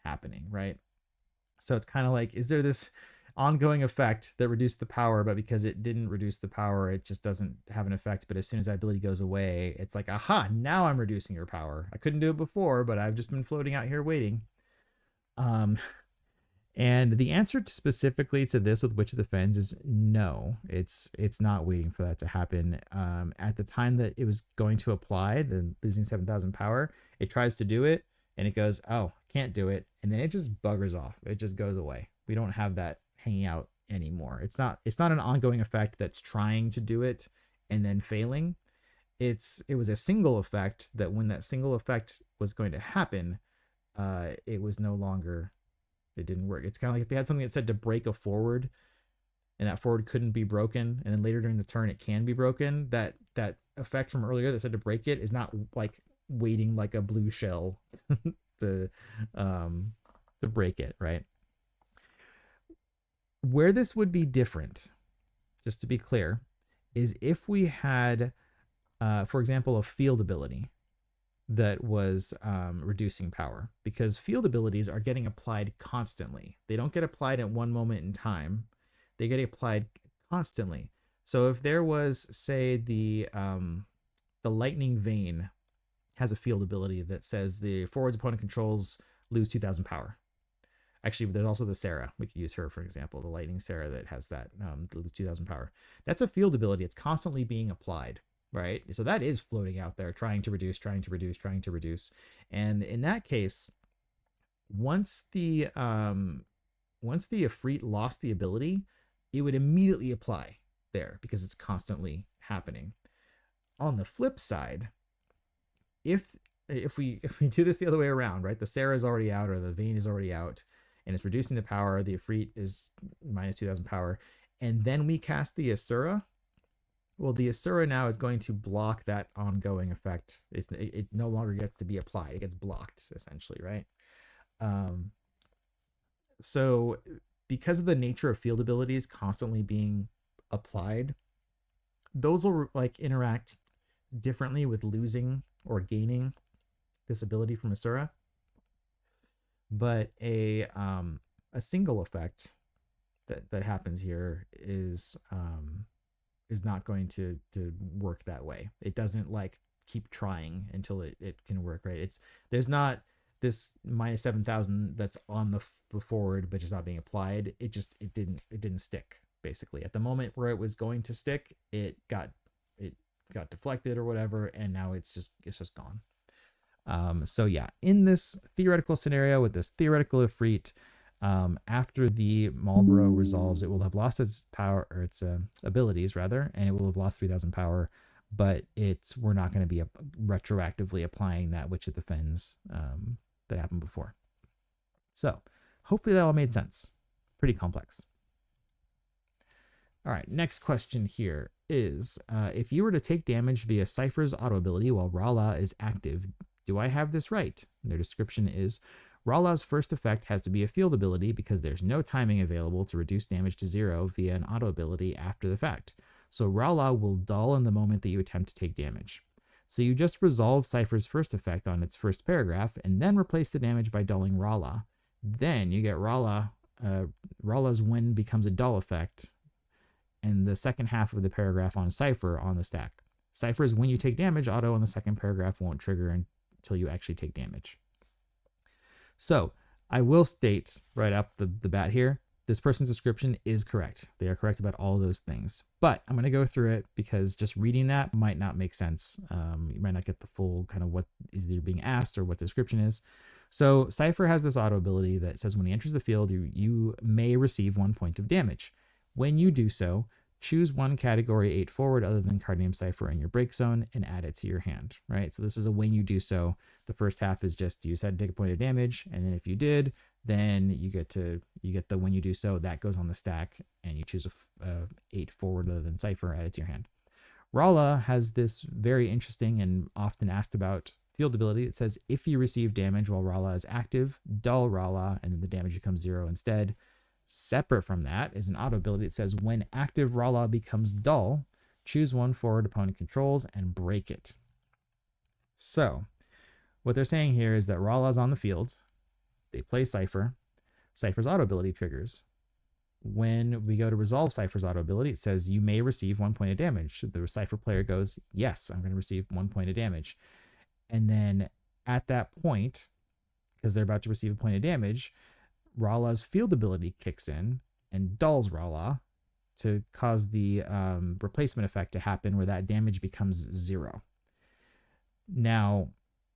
happening, right? So it's kind of like, is there this ongoing effect that reduced the power, but because it didn't reduce the power, it just doesn't have an effect. But as soon as that ability goes away, it's like, aha, now I'm reducing your power. I couldn't do it before, but I've just been floating out here waiting. And the answer specifically to this with Witch of the Fens is no. It's not waiting for that to happen. At the time that it was going to apply, the losing 7,000 power, it tries to do it, and it goes, oh, can't do it, and then it just buggers off. It just goes away. We don't have that hanging out anymore. It's not an ongoing effect that's trying to do it and then failing. It was a single effect that when that single effect was going to happen, it was no longer. It didn't work. It's kind of like if they had something that said to break a forward, and that forward couldn't be broken, and then later during the turn it can be broken. That effect from earlier that said to break it is not like waiting like a blue shell to break it, right? Where this would be different, just to be clear, is if we had, for example, a field ability that was reducing power, because field abilities are getting applied constantly. They don't get applied at one moment in time. They get applied constantly. So if there was, say, the lightning vein has a field ability that says the forwards opponent controls lose 2,000 power. Actually, there's also the Sarah. We could use her, for example, the lightning Sarah that has that 2,000 power. That's a field ability. It's constantly being applied, right? So that is floating out there, trying to reduce. And in that case, once the Ifrit lost the ability, it would immediately apply there because it's constantly happening. On the flip side, if we do this the other way around, right? The Sarah is already out, or the vein is already out, and it's reducing the power. The Ifrit is minus 2,000 power, and then we cast the Asura. Well, the Asura now is going to block that ongoing effect. It no longer gets to be applied. It gets blocked, essentially, right? So because of the nature of field abilities constantly being applied, those will like interact differently with losing or gaining this ability from Asura. But a single effect that happens here is not going to work that way. It doesn't like keep trying until it can work, right? There's not this minus 7,000 that's on the forward but just not being applied. It didn't stick, basically. At the moment where it was going to stick, it got deflected or whatever, and now it's just gone. So yeah, in this theoretical scenario with this theoretical Ifrit, after the Marlboro resolves, it will have lost its power, or its abilities rather, and it will have lost 3,000 power, but we're not going to be retroactively applying that which it defends that happened before. So hopefully that all made sense. Pretty complex. All right, next question here is, if you were to take damage via Seifer's auto ability while Rala is active, do I have this right? And their description is, Rala's first effect has to be a field ability because there's no timing available to reduce damage to 0 via an auto ability after the fact. So Rala will dull in the moment that you attempt to take damage. So you just resolve Seifer's first effect on its first paragraph and then replace the damage by dulling Rala. Then you get Rala's when becomes a dull effect, and the second half of the paragraph on Seifer on the stack. Seifer's when you take damage auto in the second paragraph won't trigger until you actually take damage. So I will state right up the bat here, this person's description is correct. They are correct about all those things, but I'm going to go through it because just reading that might not make sense. You might not get the full kind of what is either being asked or what the description is. So Seifer has this auto ability that says when he enters the field, you may receive 1 point of damage. When you do so, choose one category 8 forward other than card name Seifer in your break zone and add it to your hand, right? So this is a when you do so. The first half is just you said take a point of damage, and then if you did, then you get the when you do so, that goes on the stack, and you choose a 8 forward other than Seifer, add it to your hand. Rala has this very interesting and often asked about field ability. It says if you receive damage while Rala is active, dull Rala, and then the damage becomes 0 instead. Separate from that is an auto ability that says when active Rala becomes dull, choose one forward opponent controls and break it. So what they're saying here is that Rala's on the field. They play Seifer. Seifer's auto ability triggers. When we go to resolve Seifer's auto ability, it says you may receive 1 point of damage. The Seifer player goes, yes, I'm going to receive 1 point of damage. And then at that point, because they're about to receive a point of damage, Rala's field ability kicks in and dulls Rala to cause the replacement effect to happen where that damage becomes 0. Now,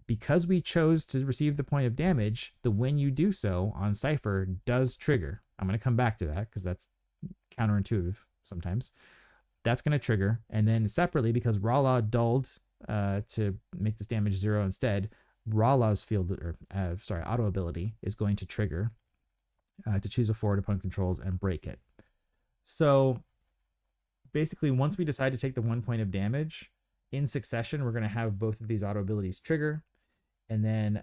because we chose to receive the point of damage, the when you do so on Seifer does trigger. I'm going to come back to that because that's counterintuitive sometimes. That's going to trigger. And then separately, because Rala dulled to make this damage 0 instead, Rala's auto ability is going to trigger to choose a forward opponent controls and break it. So basically, once we decide to take the 1 point of damage in succession, we're going to have both of these auto abilities trigger. And then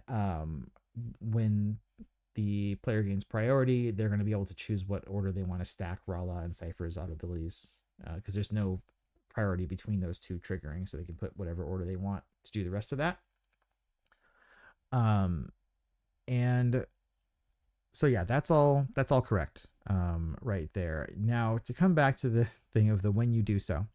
when the player gains priority, they're going to be able to choose what order they want to stack Rala and Seifer's auto abilities, because there's no priority between those two triggering, so they can put whatever order they want to do the rest of that. And so yeah, that's all correct, right there. Now, to come back to the thing of the when you do so,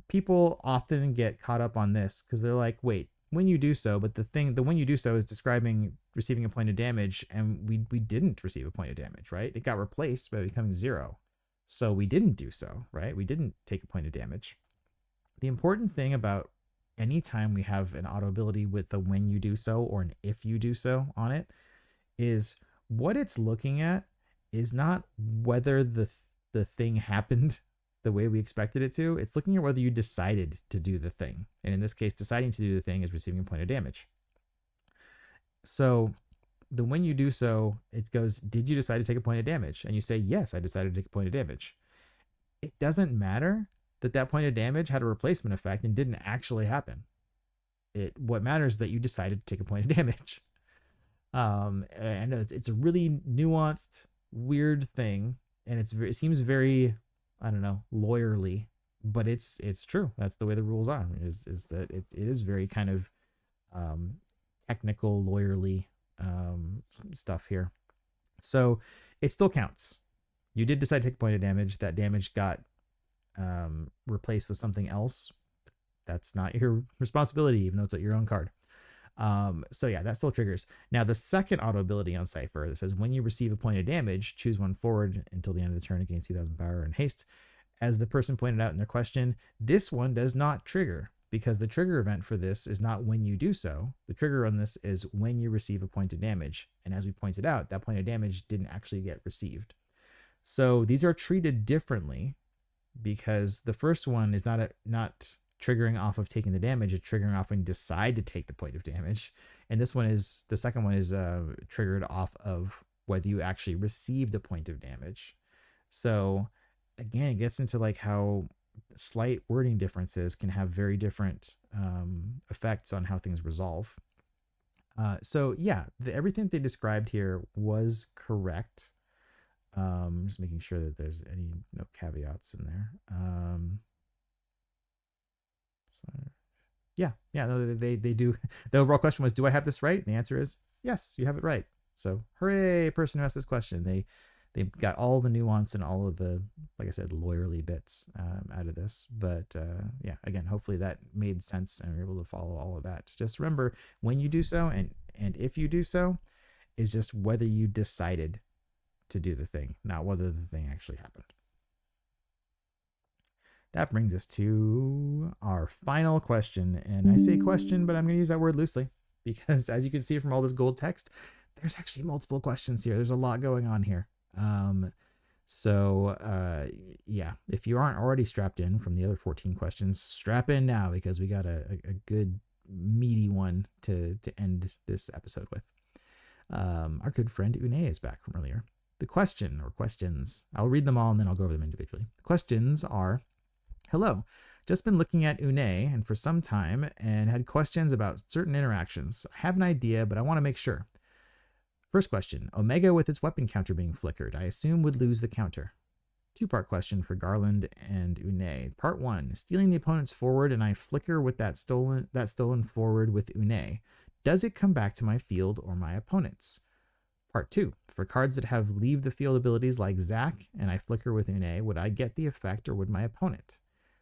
people often get caught up on this because they're like, wait, when you do so, but the when you do so is describing receiving a point of damage, and we didn't receive a point of damage, right? It got replaced by becoming 0. So we didn't do so, right? We didn't take a point of damage. The important thing about any time we have an auto ability with a when you do so or an if you do so on it is what it's looking at is not whether the thing happened the way we expected it to. It's looking at whether you decided to do the thing. And in this case, deciding to do the thing is receiving a point of damage. So the when you do so, it goes, did you decide to take a point of damage? And you say, yes, I decided to take a point of damage. It doesn't matter that that point of damage had a replacement effect and didn't actually happen. What matters is that you decided to take a point of damage. I know it's a really nuanced, weird thing, and it seems very, I don't know, lawyerly, but it's true. That's the way the rules are. Is that it is very kind of technical, lawyerly stuff here. So it still counts. You did decide to take a point of damage. That damage got replaced with something else. That's not your responsibility, even though it's at your own card. So yeah, that still triggers. Now, the second auto ability on Seifer that says when you receive a point of damage, choose one forward until the end of the turn, against 2,000 power and haste. As the person pointed out in their question, this one does not trigger because the trigger event for this is not when you do so. The trigger on this is when you receive a point of damage. And as we pointed out, that point of damage didn't actually get received. So these are treated differently because the first one is not triggering off of taking the damage, it's triggering off when you decide to take the point of damage. And this one is, the second one is triggered off of whether you actually received a point of damage. So again, it gets into like how slight wording differences can have very different effects on how things resolve. So yeah, everything they described here was correct. Just making sure that there's no caveats in there. No, they do. The overall question was, do I have this right? And the answer is yes, you have it right. So hooray, person who asked this question. They got all the nuance and all of the, like I said, lawyerly bits out of this. But yeah, again, hopefully that made sense and we're able to follow all of that. Just remember, when you do so and if you do so is just whether you decided to do the thing, not whether the thing actually happened. That brings us to our final question. And I say question, but I'm going to use that word loosely because as you can see from all this gold text, there's actually multiple questions here. There's a lot going on here. Yeah, if you aren't already strapped in from the other 14 questions, strap in now because we got a good meaty one to end this episode with. Our good friend Unei is back from earlier. The question or questions, I'll read them all and then I'll go over them individually. The questions are, hello, just been looking at Unei and for some time and had questions about certain interactions. I have an idea, but I want to make sure. First question, Omega with its weapon counter being flickered, I assume would lose the counter. Two-part question for Garland and Unei. Part 1, stealing the opponent's forward and I flicker with that stolen forward with Unei. Does it come back to my field or my opponent's? Part 2, for cards that have leave the field abilities like Zac and I flicker with Unei, would I get the effect or would my opponent?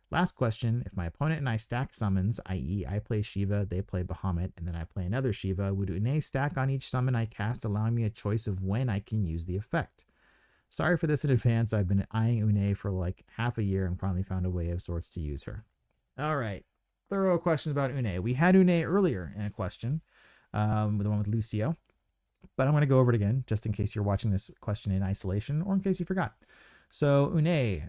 Last question, if my opponent and I stack summons, i.e. I play Shiva, they play Bahamut, and then I play another Shiva, would Unei stack on each summon I cast, allowing me a choice of when I can use the effect? Sorry for this in advance, I've been eyeing Unei for like half a year and finally found a way of sorts to use her. All right, thorough questions about Unei. We had Unei earlier in a question, the one with Lucio, but I'm going to go over it again, just in case you're watching this question in isolation or in case you forgot. So Unei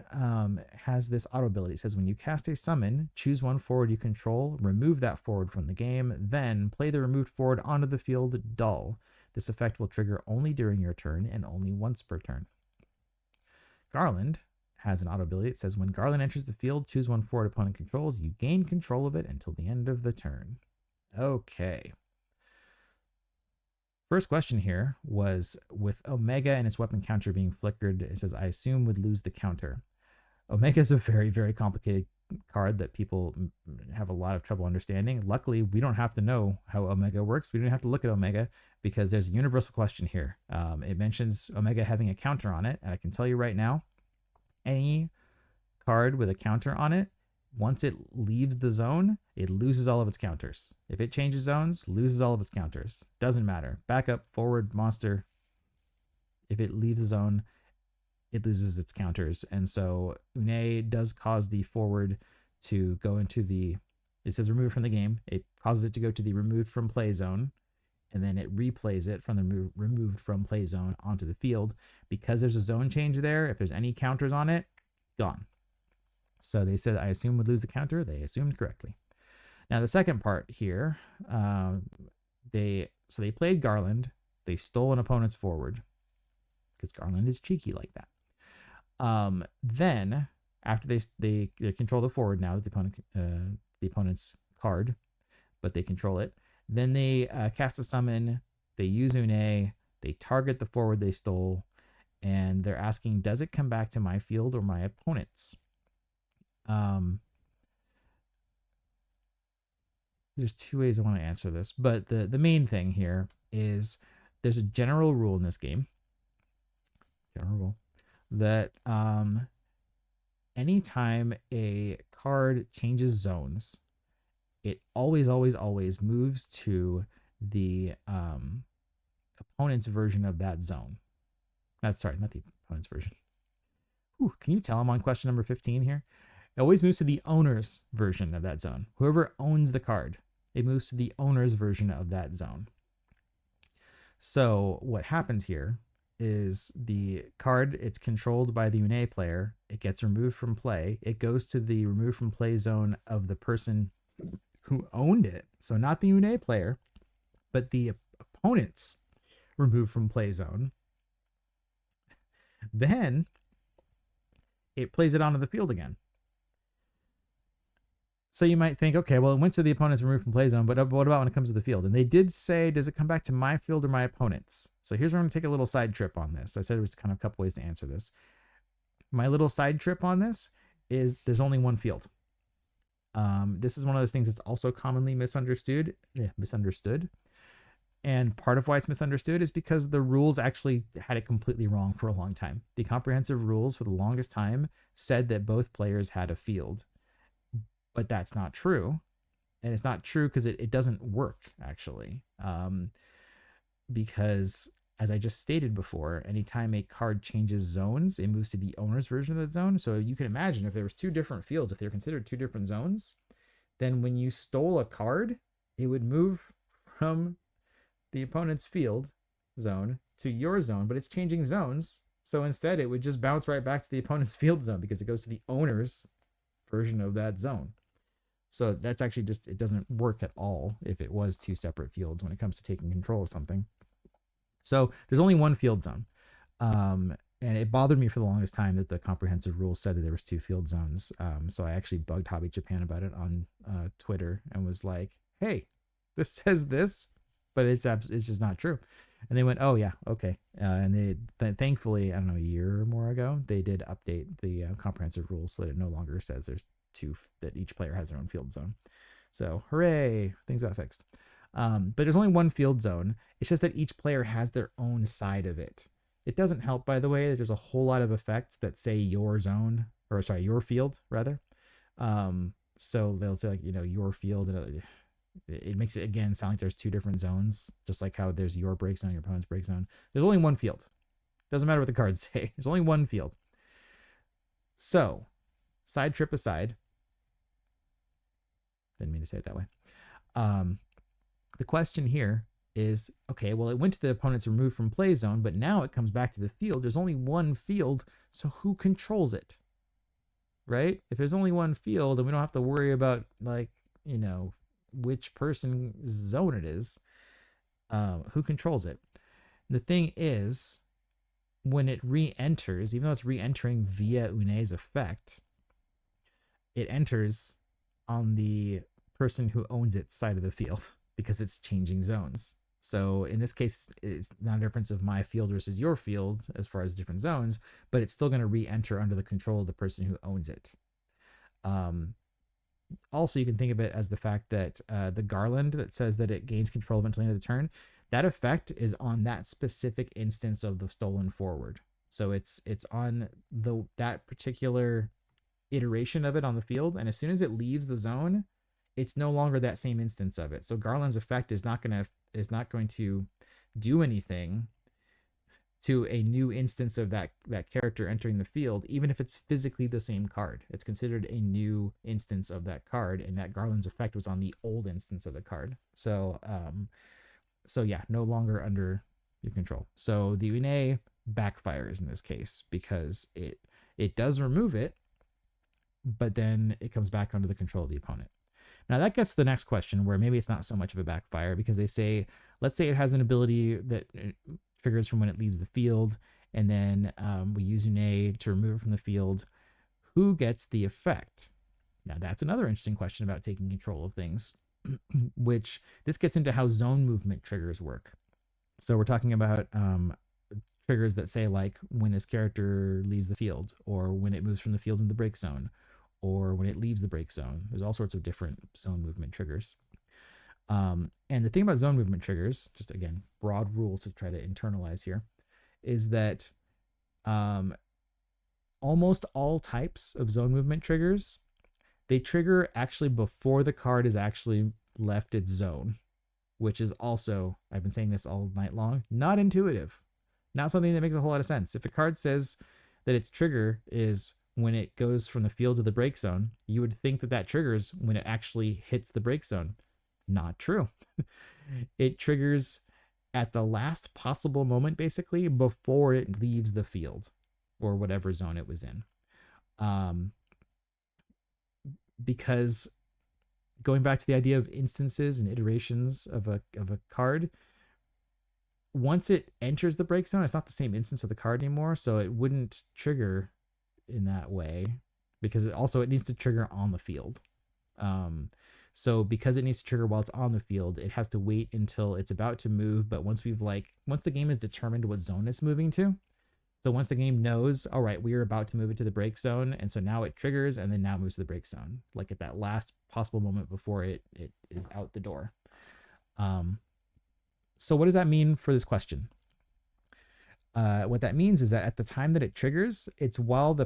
has this auto ability. It says when you cast a summon, choose one forward you control, remove that forward from the game, then play the removed forward onto the field dull. This effect will trigger only during your turn and only once per turn. Garland has an auto ability. It says when Garland enters the field, choose one forward opponent controls. You gain control of it until the end of the turn. Okay. First question here was, with Omega and its weapon counter being flickered, it says, I assume would lose the counter. Omega is a very, very complicated card that people have a lot of trouble understanding. Luckily, we don't have to know how Omega works. We don't have to look at Omega because there's a universal question here. It mentions Omega having a counter on it, and I can tell you right now, any card with a counter on it, once it leaves the zone, it loses all of its counters. If it changes zones, loses all of its counters. Doesn't matter. Backup, forward, monster. If it leaves the zone, it loses its counters. And so Unei does cause the forward to go into the, it says removed from the game. It causes it to go to the removed from play zone, and then it replays it from the removed from play zone onto the field. Because there's a zone change there, if there's any counters on it, gone. So they said, I assume would lose the counter. They assumed correctly. Now the second part here, they played Garland. They stole an opponent's forward because Garland is cheeky like that. Then after they control the forward now that the opponent's card, but they control it. Then they cast a summon. They use Unei. They target the forward they stole, and they're asking, does it come back to my field or my opponent's? There's two ways I want to answer this, but the main thing here is there's a general rule in this game. General rule that anytime a card changes zones, it always moves to the opponent's version of that zone. Not the opponent's version. Ooh, can you tell I'm on question number 15 here? It always moves to the owner's version of that zone. Whoever owns the card, it moves to the owner's version of that zone. So what happens here is the card, it's controlled by the Unei player. It gets removed from play. It goes to the removed from play zone of the person who owned it. So not the Unei player, but the opponent's removed from play zone. Then it plays it onto the field again. So you might think, okay, well, it went to the opponent's removed from play zone, but what about when it comes to the field? And they did say, does it come back to my field or my opponent's? So here's where I'm going to take a little side trip on this. I said there was kind of a couple ways to answer this. My little side trip on this is there's only one field. This is one of those things that's also commonly misunderstood. And part of why it's misunderstood is because the rules actually had it completely wrong for a long time. The comprehensive rules for the longest time said that both players had a field. But that's not true. And it's not true because it doesn't work, actually. Because, as I just stated before, anytime a card changes zones, it moves to the owner's version of that zone. So you can imagine if there was two different fields, if they're considered two different zones, then when you stole a card, it would move from the opponent's field zone to your zone, but it's changing zones. So instead, it would just bounce right back to the opponent's field zone because it goes to the owner's version of that zone. So that's actually just, it doesn't work at all if it was two separate fields when it comes to taking control of something. So there's only one field zone. And it bothered me for the longest time that the comprehensive rules said that there was two field zones. So I actually bugged Hobby Japan about it on Twitter and was like, hey, this says this, but it's just not true. And they went, oh yeah, okay. And they thankfully, I don't know, a year or more ago, they did update the comprehensive rules so that it no longer says there's two, that each player has their own field zone. So hooray, things got fixed. But there's only one field zone. It's just that each player has their own side of it. It doesn't help, by the way, that there's a whole lot of effects that say your zone, or sorry, your field rather. So they'll say like, your field, and it makes it again sound like there's two different zones, just like how there's your break zone, your opponent's break zone. There's only one field. Doesn't matter what the cards say. There's only one field. So, side trip aside, didn't mean to say it that way. The question here is, okay, well, it went to the opponent's removed from play zone, but now it comes back to the field. There's only one field, so who controls it? Right? If there's only one field, and we don't have to worry about, like, which person's zone it is, who controls it? The thing is, when it re-enters, even though it's re-entering via Unei's effect, it enters on the person who owns its side of the field because it's changing zones. So in this case, it's not a difference of my field versus your field as far as different zones, but it's still going to re-enter under the control of the person who owns it. Also, you can think of it as the fact that the garland that says that it gains control until the end of the turn, that effect is on that specific instance of the stolen forward. So it's on that particular iteration of it on the field, and as soon as it leaves the zone, it's no longer that same instance of it. So Garland's effect is not going to do anything to a new instance of that character entering the field, even if it's physically the same card. It's considered a new instance of that card, and that Garland's effect was on the old instance of the card. So yeah, no longer under your control. So the Unei backfires in this case because it does remove it, but then it comes back under the control of the opponent. Now that gets to the next question, where maybe it's not so much of a backfire, because they say, let's say it has an ability that triggers from when it leaves the field, and then we use Unei to remove it from the field. Who gets the effect? Now that's another interesting question about taking control of things, which this gets into how zone movement triggers work. So we're talking about triggers that say, like, when this character leaves the field, or when it moves from the field into the break zone, or when it leaves the break zone. There's all sorts of different zone movement triggers. And the thing about zone movement triggers, just again, broad rule to try to internalize here, is that almost all types of zone movement triggers, they trigger actually before the card is actually left its zone, which is also, I've been saying this all night long, not intuitive. Not something that makes a whole lot of sense. If a card says that its trigger is when it goes from the field to the break zone, you would think that triggers when it actually hits the break zone. Not true. It triggers at the last possible moment, basically, before it leaves the field or whatever zone it was in. Because going back to the idea of instances and iterations of a card, once it enters the break zone, it's not the same instance of the card anymore, so it wouldn't trigger in that way, because it needs to trigger on the field. So because it needs to trigger while it's on the field, it has to wait until it's about to move. But once the game has determined what zone it's moving to, so once the game knows, all right, we are about to move it to the break zone, and so now it triggers and then now moves to the break zone, like at that last possible moment before it is out the door. So what does that mean for this question? What that means is that at the time that it triggers, it's while the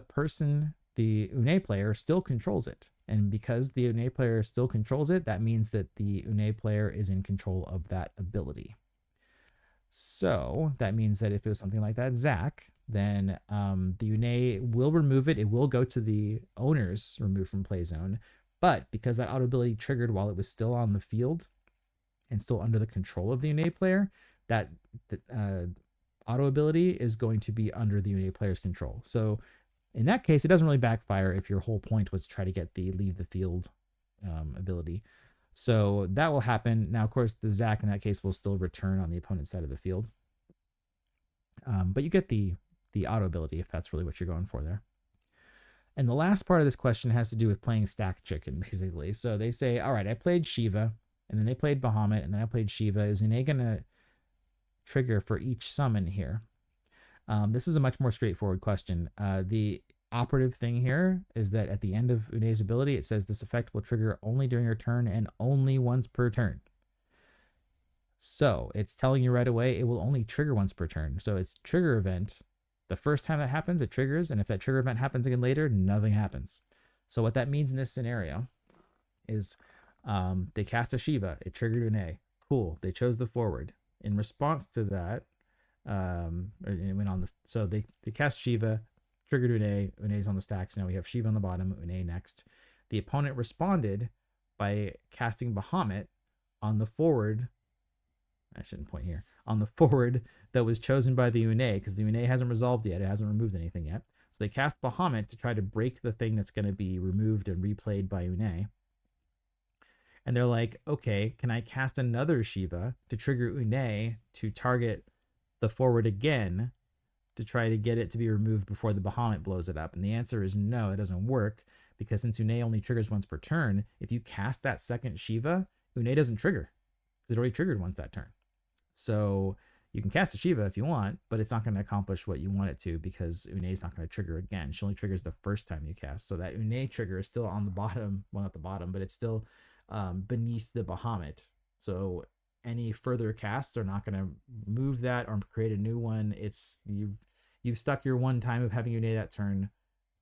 Unei player still controls it. And because the Unei player still controls it, that means that the Unei player is in control of that ability. So that means that if it was something like that, Zach, then the Unei will remove it. It will go to the owner's remove from play zone. But because that auto ability triggered while it was still on the field and still under the control of the Unei player, that auto ability is going to be under the Unei player's control. So in that case, it doesn't really backfire if your whole point was to try to get the leave the field ability. So that will happen. Now, of course, the Zach in that case will still return on the opponent's side of the field. But you get the auto ability if that's really what you're going for there. And the last part of this question has to do with playing stack chicken, basically. So they say, all right, I played Shiva, and then they played Bahamut, and then I played Shiva. Is Unei going to trigger for each summon here? This is a much more straightforward question. The operative thing here is that at the end of Unei's ability, it says this effect will trigger only during your turn and only once per turn. So it's telling you right away it will only trigger once per turn. So it's trigger event. The first time that happens, it triggers, and if that trigger event happens again later, nothing happens. So what that means in this scenario is they cast a Shiva, it triggered Unei. Cool, they chose the forward. In response to that, it went on so they cast Shiva, triggered Unei. Unei's on the stacks. Now we have Shiva on the bottom, Unei next. The opponent responded by casting Bahamut on the forward. I shouldn't point here. On the forward that was chosen by the Unei, because the Unei hasn't resolved yet. It hasn't removed anything yet. So they cast Bahamut to try to break the thing that's going to be removed and replayed by Unei. And they're like, okay, can I cast another Shiva to trigger Unei to target the forward again to try to get it to be removed before the Bahamut blows it up? And the answer is no, it doesn't work, because since Unei only triggers once per turn, if you cast that second Shiva, Unei doesn't trigger because it already triggered once that turn. So you can cast a Shiva if you want, but it's not going to accomplish what you want it to because Unei is not going to trigger again. She only triggers the first time you cast. So that Unei trigger is still on the bottom. Well, not the bottom, but it's still beneath the Bahamut. So any further casts are not going to move that or create a new one. It's you've stuck your one time of having Unei that turn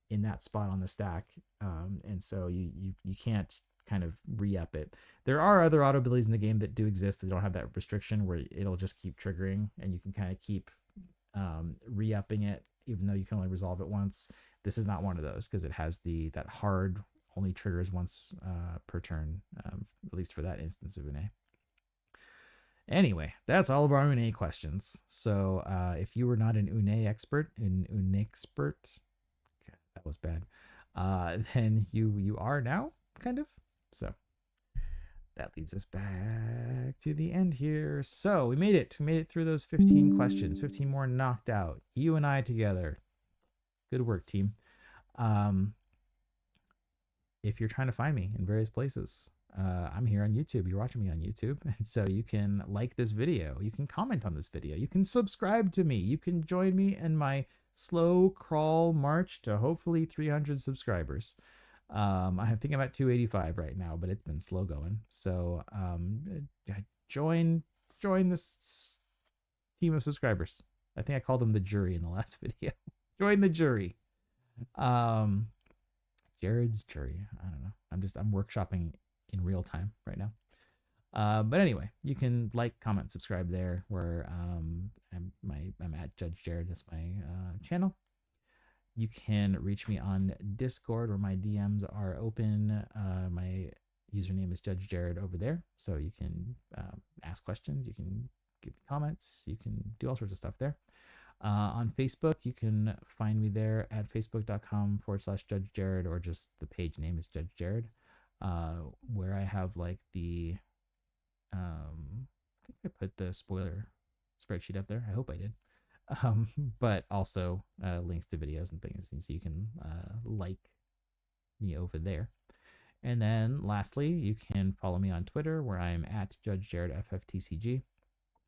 in that spot on the stack, and so you can't kind of re-up it. There are other auto abilities in the game that do exist that don't have that restriction where it'll just keep triggering and you can kind of keep re-upping it even though you can only resolve it once. This is not one of those because it has that hard only triggers once per turn, at least for that instance of Unei. Anyway, that's all of our Unei questions. So if you were not an Unei expert, that was bad, then you are now, kind of. So that leads us back to the end here. So we made it through those 15 questions, 15 more knocked out, you and I together. Good work, team. If you're trying to find me in various places, I'm here on YouTube. You're watching me on YouTube. And so you can like this video. You can comment on this video. You can subscribe to me. You can join me in my slow crawl march to hopefully 300 subscribers. I think I'm at 285 right now, but it's been slow going. So join this team of subscribers. I think I called them the jury in the last video. Join the jury. Jared's jury. I don't know. I'm workshopping in real time right now. But anyway, you can like, comment, subscribe there. Where I'm at Judge Jared. That's my channel. You can reach me on Discord where my DMs are open. My username is Judge Jared over there, so you can ask questions. You can give comments. You can do all sorts of stuff there. On Facebook, you can find me there at facebook.com/Judge Jared, or just the page name is Judge Jared, where I have like the I think I put the spoiler spreadsheet up there. I hope I did. But also links to videos and things, so you can like me over there. And then lastly, you can follow me on Twitter, where I'm at Judge Jared FFTCG,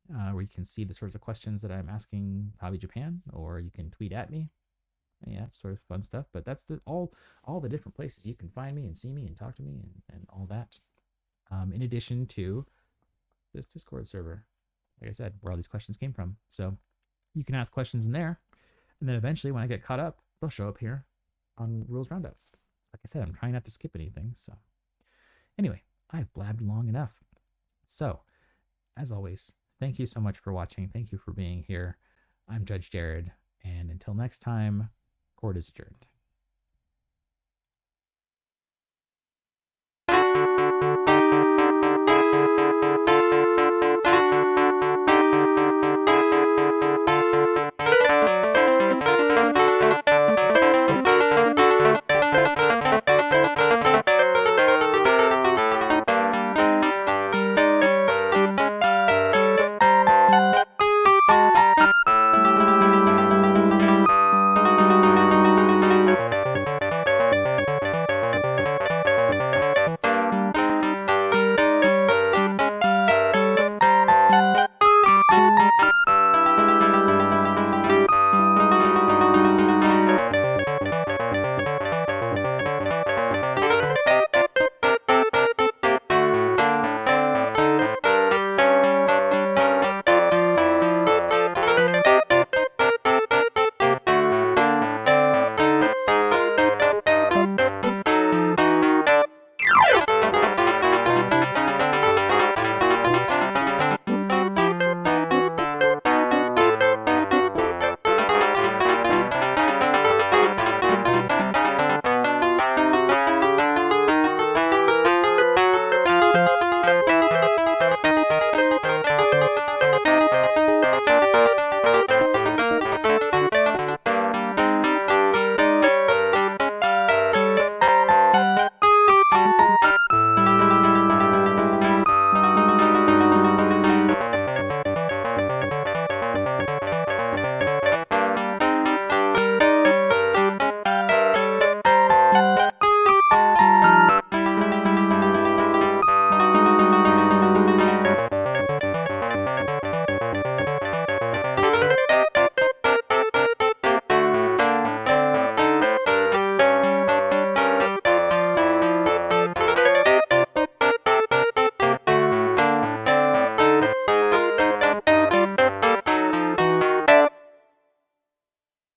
where you can see the sorts of questions that I'm asking Hobby Japan, or you can tweet at me. Yeah, sort of fun stuff. But that's all the different places you can find me and see me and talk to me and all that. In addition to this Discord server, like I said, where all these questions came from. So you can ask questions in there, and then eventually when I get caught up, they'll show up here on Rules Roundup. Like I said, I'm trying not to skip anything. So anyway, I've blabbed long enough. So as always, thank you so much for watching. Thank you for being here. I'm Judge Jared, and until next time, court is adjourned.